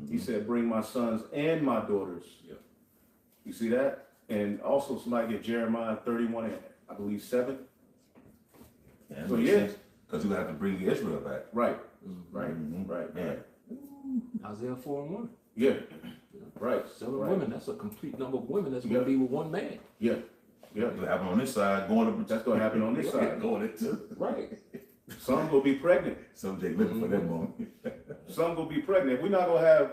He said, bring my sons and my daughters. You see that? And also somebody get Jeremiah 31 and I believe 7. So yeah. Because you have to bring Israel back. Right. Yeah. Isaiah 4 and 1. Yeah. Right. 7 women, that's a complete number of women that's going to be with one man. Yeah. It'll happen on this side, going up. That's going to happen on this side. Going it too. Right. Some will be pregnant. Some they looking for that moment. Some will be pregnant. We're not going to have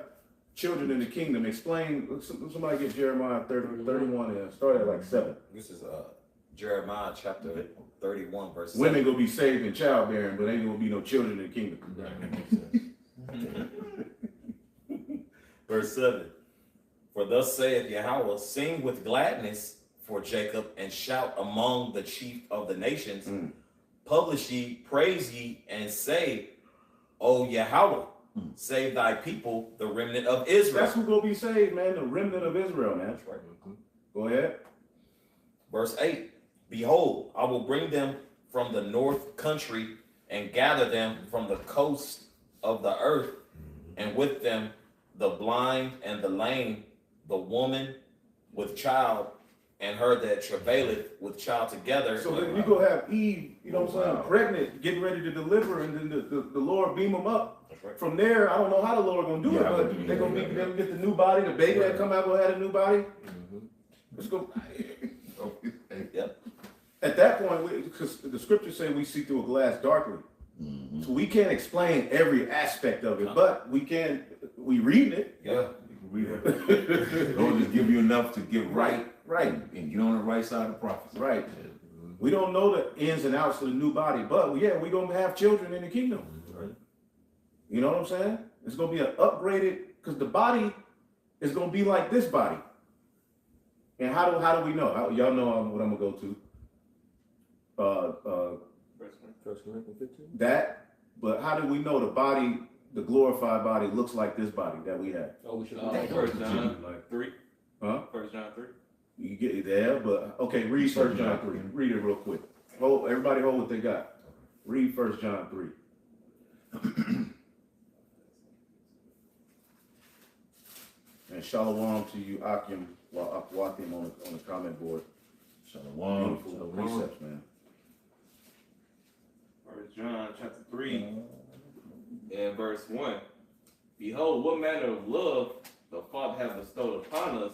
children in the kingdom. Explain, somebody get Jeremiah 31 and start at like 7. This is Jeremiah chapter 31 verse 7. Women going to be saved in childbearing, but ain't going to be no children in the kingdom. Verse 7. "For thus saith Yahweh, sing with gladness for Jacob, and shout among the chief of the nations. Publish ye, praise ye, and say, O Yahweh, save thy people, the remnant of Israel." That's who's going to be saved, man. The remnant of Israel, man. That's right. Go ahead. Verse 8. "Behold, I will bring them from the north country and gather them from the coast of the earth, and with them the blind and the lame, the woman with child and her that travaileth with child together. So then you go have Eve, you know what I'm saying, Wow. pregnant, getting ready to deliver, and then the Lord beam them up. That's right. From there, I don't know how the Lord gonna do Yeah, it, but they're gonna be, they'll get the new body, the baby that come out gonna have a new body. It's gonna, Yep. at that point, because the scriptures say we see through a glass darkly. So we can't explain every aspect of it, but we read it. Yeah. Read it. Lord just give you enough to get right, Right. and get on the right side of prophecy. Right. We don't know the ins and outs of the new body, but yeah, we're gonna have children in the kingdom. Right. You know what I'm saying? It's gonna be an upgraded, because the body is gonna be like this body. And how do we know? Y'all know what I'm gonna go to. First Corinthians 15. That, but how do we know the body, the glorified body, looks like this body that we have? Oh, we should. First John 3. Huh? First John 3. You get it there, but okay, read 1 John 3. Read it real quick. Everybody hold what they got. Read 1 John 3. And shalom to you, Akim, Wakim on the comment board. Shalom. Beautiful precepts, man. First John chapter 3 and verse 1. Behold, what manner of love the Father hath bestowed upon us,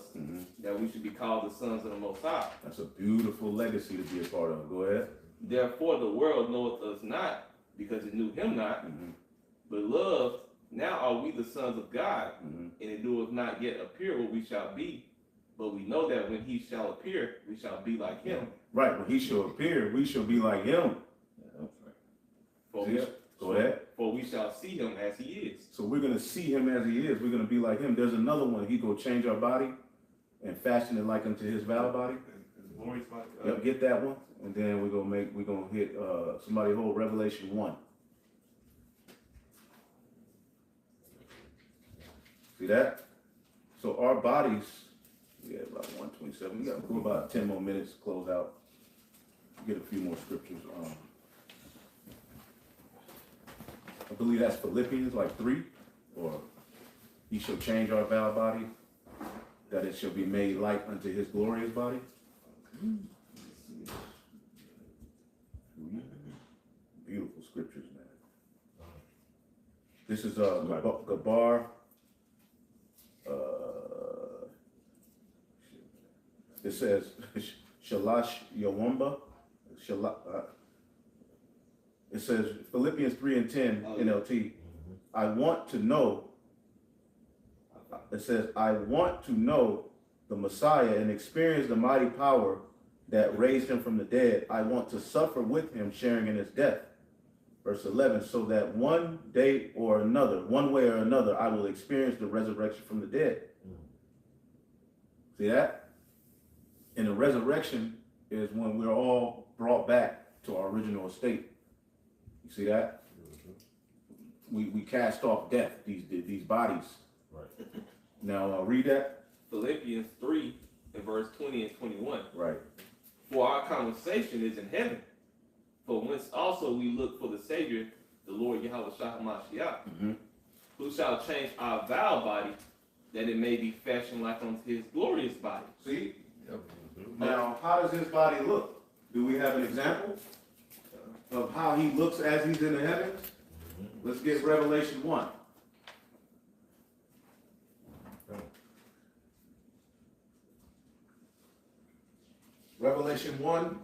that we should be called the sons of the Most High. That's a beautiful legacy to be a part of. Go ahead. Therefore the world knoweth us not, because it knew him not. Beloved, now are we the sons of God, and it doeth not yet appear what we shall be. But we know that when he shall appear, we shall be like him. Right, when he shall appear, we shall be like him. For Yeah. Go ahead. For we shall see him as he is. So we're going to see him as he is. We're going to be like him. There's another one. He going to change our body and fashion it like unto his vow body. Glorious body. Yep, get that one. And then we're going to hit, somebody hold Revelation 1. See that? So our bodies, about 127. We got to go about 10 more minutes to close out. Get a few more scriptures. I believe that's Philippians, like 3, or he shall change our vile body, that it shall be made like unto his glorious body. Beautiful scriptures, man. This is Gabar. It says Shalash Yawamba. It says Philippians 3 and 10 NLT. I want to know. It says I want to know the Messiah and experience the mighty power that raised him from the dead. I want to suffer with him, sharing in his death. Verse 11, so that one day or another, one way or another, I will experience the resurrection from the dead. See that? And the resurrection is when we're all brought back to our original estate. You see that? We cast off death, these bodies. Right. Now read that. Philippians 3 and verse 20 and 21. Right. For our conversation is in heaven, for whence also we look for the Savior, the Lord Yahweh Shah HaMashiach, who shall change our vile body, that it may be fashioned like unto his glorious body. See? Now, how does his body look? Do we have an example of how he looks as he's in the heavens? Let's get Revelation 1. Revelation 1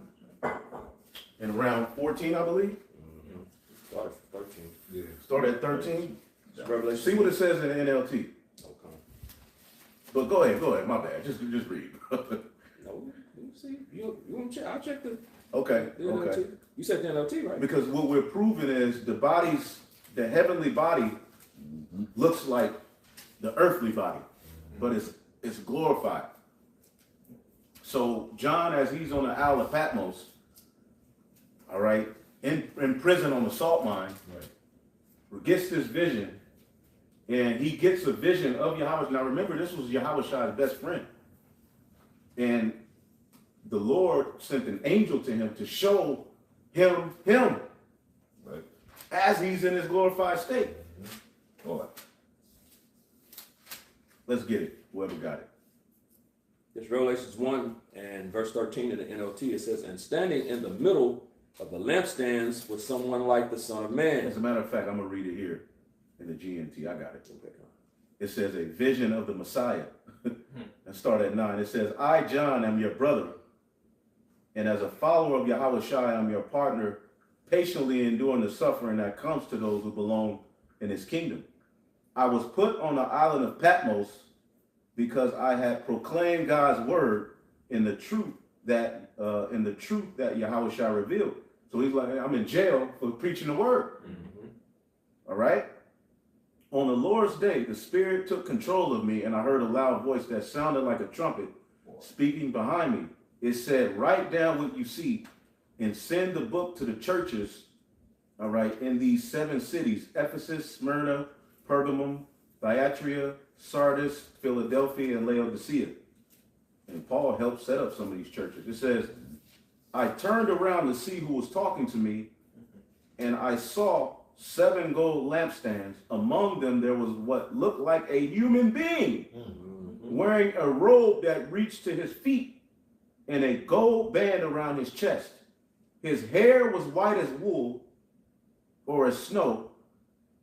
and around 14, I believe. Start at 13. Yeah. Start at 13. Revelation. See what it says in the NLT. Okay. But go ahead, my bad. Just read. No, you see, you want to check? I'll check the Okay, NLT. okay. You said the NLT, right? Because what we're proving is the heavenly body looks like the earthly body, but it's glorified. So John, as he's on the Isle of Patmos, all right, in prison on the salt mine, gets this vision, and he gets a vision of Yahweh. Now remember, this was Yahweh Shai's best friend. And the Lord sent an angel to him to show him Right. as he's in his glorified state. Boy. Let's get it. Whoever got it. It's Revelations 1 and verse 13 in the NLT. It says, and standing in the middle of the lampstands was someone like the Son of Man. As a matter of fact, I'm going to read it here in the GMT. I got it. Okay. It says, a vision of the Messiah. And start at 9. It says, I, John, am your brother, and as a follower of Yahweh Shai, I'm your partner, patiently enduring the suffering that comes to those who belong in his kingdom. I was put on the island of Patmos because I had proclaimed God's word in the truth that Yahweh Shai revealed. So he's like, I'm in jail for preaching the word. All right. On the Lord's day, the Spirit took control of me, and I heard a loud voice that sounded like a trumpet speaking behind me. It said, write down what you see and send the book to the churches, all right, in these 7 cities: Ephesus, Smyrna, Pergamum, Thyatira, Sardis, Philadelphia, and Laodicea. And Paul helped set up some of these churches. It says, I turned around to see who was talking to me, and I saw 7 gold lampstands. Among them there was what looked like a human being, wearing a robe that reached to his feet and a gold band around his chest. His hair was white as wool or as snow,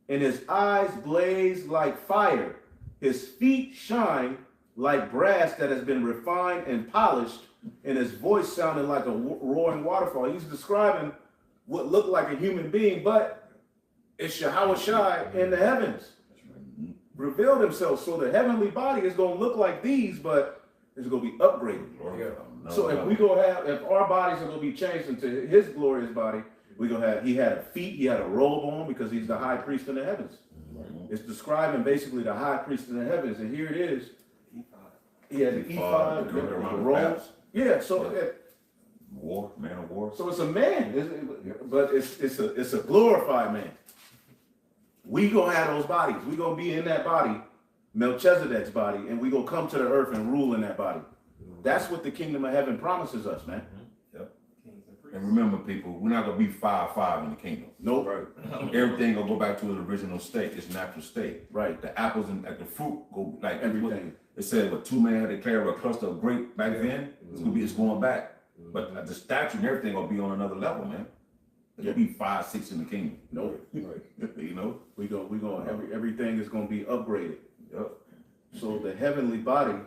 and his eyes blazed like fire. His feet shine like brass that has been refined and polished, and his voice sounded like a roaring waterfall. He's describing what looked like a human being, but it's Yahweh Shai in the heavens. Revealed himself. So the heavenly body is going to look like these, but it's going to be upgraded. So if our bodies are going to be changed into his glorious body, we're going to have, he had a feet, he had a robe on because he's the high priest in the heavens. It's describing basically the high priest in the heavens. And here it is. He had the ephod, the robes. Yeah, so man of war. So it's a man, but it's a glorified man. We gonna have those bodies. We gonna be in that body, Melchizedek's body, and we gonna come to the earth and rule in that body. That's what the kingdom of heaven promises us, man. Yep. And remember, people, we're not gonna be 5-5 in the kingdom. Nope. Right. Everything gonna go back to its original state, its natural state. Right. The apples and like the fruit go like everything. It said what 2 men had declared a cluster of grape back then. It's going back. But the statue and everything gonna be on another level, man. It'll be 5-6 in the kingdom. Nope. You know? We gonna everything is gonna be upgraded. Yep. So the heavenly body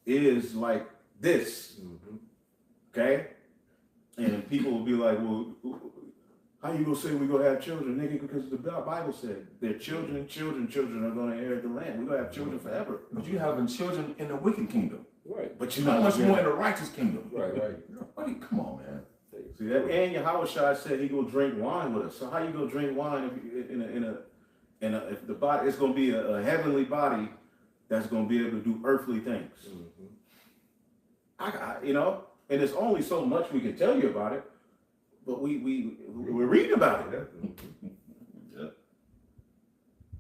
is like this. Okay? And people will be like, well, how you gonna say we gonna have children, nigga? Because the Bible said their children are gonna inherit the land. We're gonna have children forever. But you having children in the wicked kingdom. Right. But you How know much more in the righteous kingdom? Right. Buddy, come on, man. See that? And Yahweh Shai said he gonna drink wine with us. So how you gonna drink wine if the body, it's gonna be a heavenly body that's gonna be able to do earthly things. And there's only so much we can tell you about it, but we're reading about it.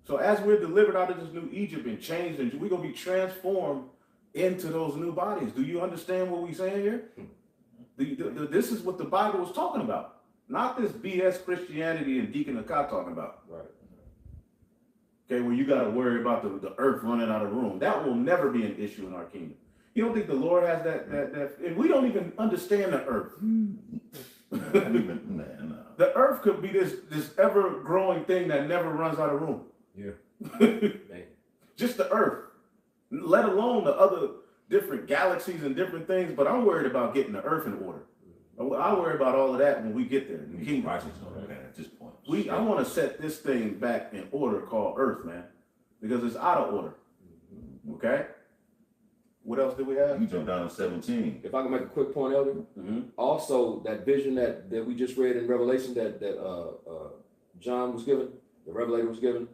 So as we're delivered out of this new Egypt and changed, and we're gonna be transformed into those new bodies. Do you understand what we're saying here? This is what the Bible is talking about, not this BS Christianity and Deacon Akkad talking about. Right. Okay, where you got to worry about the earth running out of room. That will never be an issue in our kingdom. You don't think the Lord has that and we don't even understand the earth. The earth could be this ever-growing thing that never runs out of room. Yeah. Just the earth, let alone the other different galaxies and different things, but I'm worried about getting the earth in order. I worry about all of that when we get there. In the kingdom. At this point. I want to set this thing back in order called earth, man, because it's out of order. Okay? What else do we have? You jump down to 17. If I can make a quick point, Elder. Also, that vision that we just read in Revelation that John was given, the Revelator was given,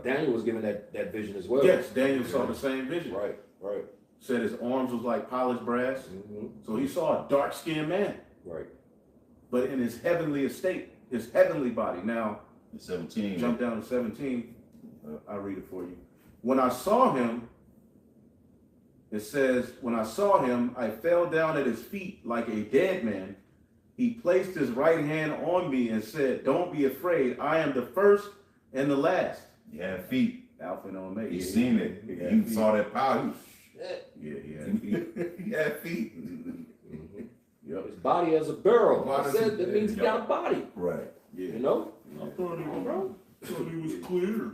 Daniel was given that vision as well. Yes, Daniel saw the same vision. Right. Said his arms was like polished brass. So he saw a dark-skinned man. Right. But in his heavenly estate, his heavenly body. Now, 17. Jump down to 17. I'll read it for you. When I saw him, it says, when I saw him, I fell down at his feet like a dead man. He placed his right hand on me and said, don't be afraid. I am the first and the last. Yeah, feet. Alpha and Omega. You seen it. You saw that power. Yeah, He had feet. Yep. His body as a barrel. Body- I said that means he got a body. Right. Yeah. You know? I thought he was clear.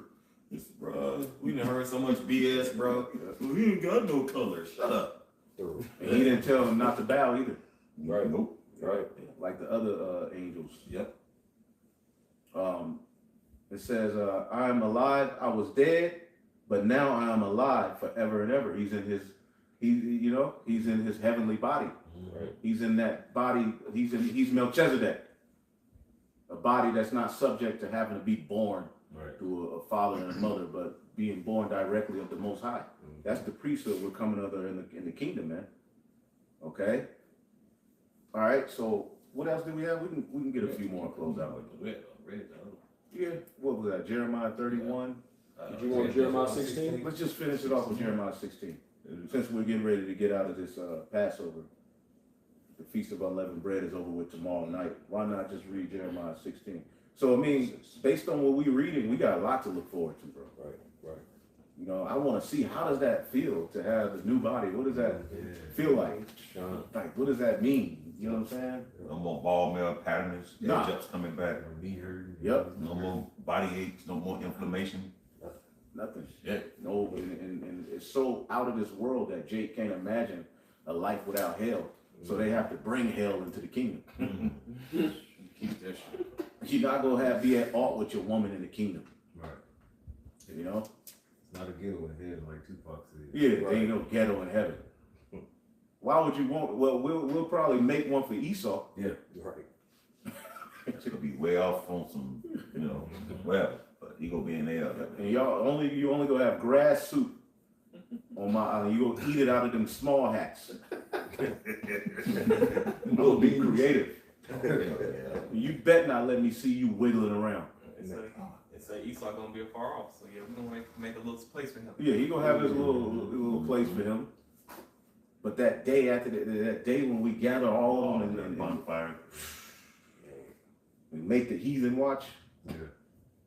Bro, we done heard so much BS, bro. Well, he ain't got no color. Shut up. And he didn't tell him not to bow either, Right. Nope. Right. like the other angels. Yep. It says, I am alive, I was dead, but now I am alive forever and ever. He's in his, he's in his heavenly body. Right. He's in that body, he's Melchizedek. A body that's not subject to having to be born Right. to a father and a mother, but being born directly of the Most High. That's the priesthood we're coming under in the kingdom, man. Okay? All right, so what else do we have? We can get a few more and close out. Yeah, what was that? Jeremiah 31. Did you want Jeremiah 16? Let's just finish it off with Jeremiah 16. Since we're getting ready to get out of this Passover, the Feast of Unleavened Bread is over with tomorrow night. Why not just read Jeremiah 16? So, I mean, based on what we're reading, we got a lot to look forward to, bro. Right. Right. You know, I want to see, how does that feel to have a new body? What does that feel like? Like, what does that mean? You know what I'm saying? No more ball mill patterns. Nah. Edge-ups coming back. Yep. No more body aches. No more inflammation. Nothing. Yeah. No, and it's so out of this world that Jake can't imagine a life without hell. So they have to bring hell into the kingdom. Keep that shit. You're not gonna be at aught with your woman in the kingdom. Right. You know? It's not a ghetto in heaven like Tupac said. Yeah, there ain't no ghetto in heaven. Why would you want? Well, we'll probably make one for Esau. Yeah. Right. It's gonna be way off on some, well, but he gonna be in there. And you only gonna have grass soup on my island. You gonna eat it out of them small hats. You gonna be creative. You bet not let me see you wiggling around. It's a Esau gonna be afar off, so yeah, we're gonna make a little place for him. Yeah, he gonna have his little place for him. But that day after that day when we gather all of them and bonfire. we make the heathen watch. Yeah.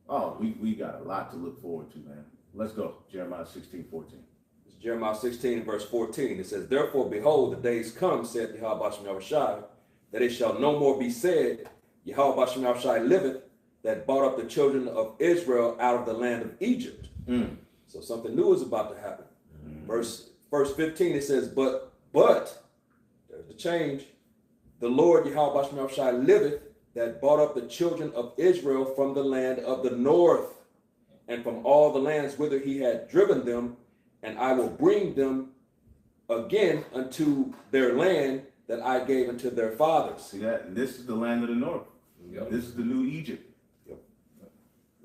Oh, we got a lot to look forward to, man. Let's go. Jeremiah 16:14. It's Jeremiah 16, verse 14. It says, Therefore, behold, the days come, saith Yahweh Bashem Yahushai, that it shall no more be said, Yahweh Bashem Yahushai liveth, that brought up the children of Israel out of the land of Egypt. So something new is about to happen. Verse 15, it says, But, there's the change, the Lord Yahweh Bashem Yahushai liveth, that brought up the children of Israel from the land of the north, and from all the lands whither he had driven them, and I will bring them again unto their land that I gave unto their fathers. See that? And this is the land of the north. Yep. This is the new Egypt. Yep.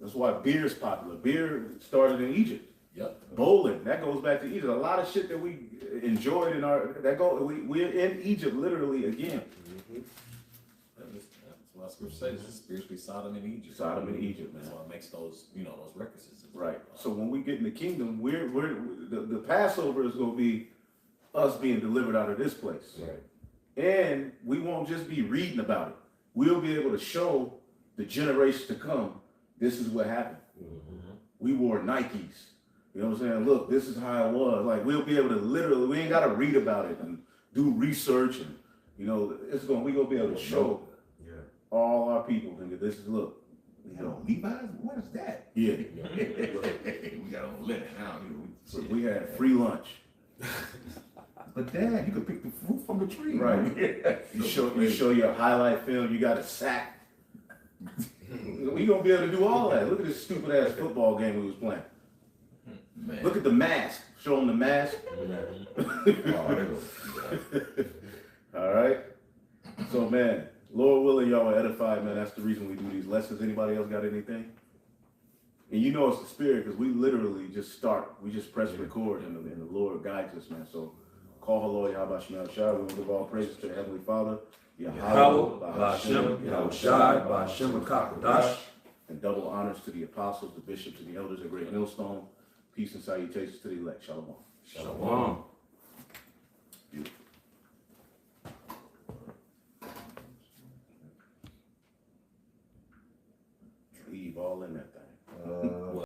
That's why beer is popular. Beer started in Egypt. Yep. Bowling, that goes back to Egypt. A lot of shit that we enjoyed we're in Egypt literally again. That's why Scripture says it's spiritually Sodom and Egypt. Sodom and Egypt, man. That's why it makes those references. Right. So when we get in the kingdom, the Passover is going to be us being delivered out of this place. Right. And we won't just be reading about it. We'll be able to show the generations to come, this is what happened. We wore Nikes. You know what I'm saying? Look, this is how it was. Like, we'll be able to literally, we ain't got to read about it and do research and, we're going to be able to show all our people, nigga, this is, look. We had on Levi's? What is that? Yeah. We got on linen now. So we had free lunch. But Dad, you could pick the fruit from the tree. Right. You show your highlight film, you got a sack. We gonna be able to do all that. Look at this stupid ass football game we was playing. Man. Look at the mask. Show them the mask. All right. So man, Lord willing, y'all are edified, man. That's the reason we do these lessons. Anybody else got anything? And you know it's the Spirit because we literally just start. We just press record and the Lord guides us, man. So call her Lord Yahweh Shemel Shai. We will give all praises to the Heavenly Father. Yahweh, Ba'ashem, Yahushai, Ba'ashem HaKadosh. And double honors to the apostles, the bishops, and the elders at Great Millstone. Peace and salutations to the elect. Shalom. Shalom. Beautiful. Leave all in that thing.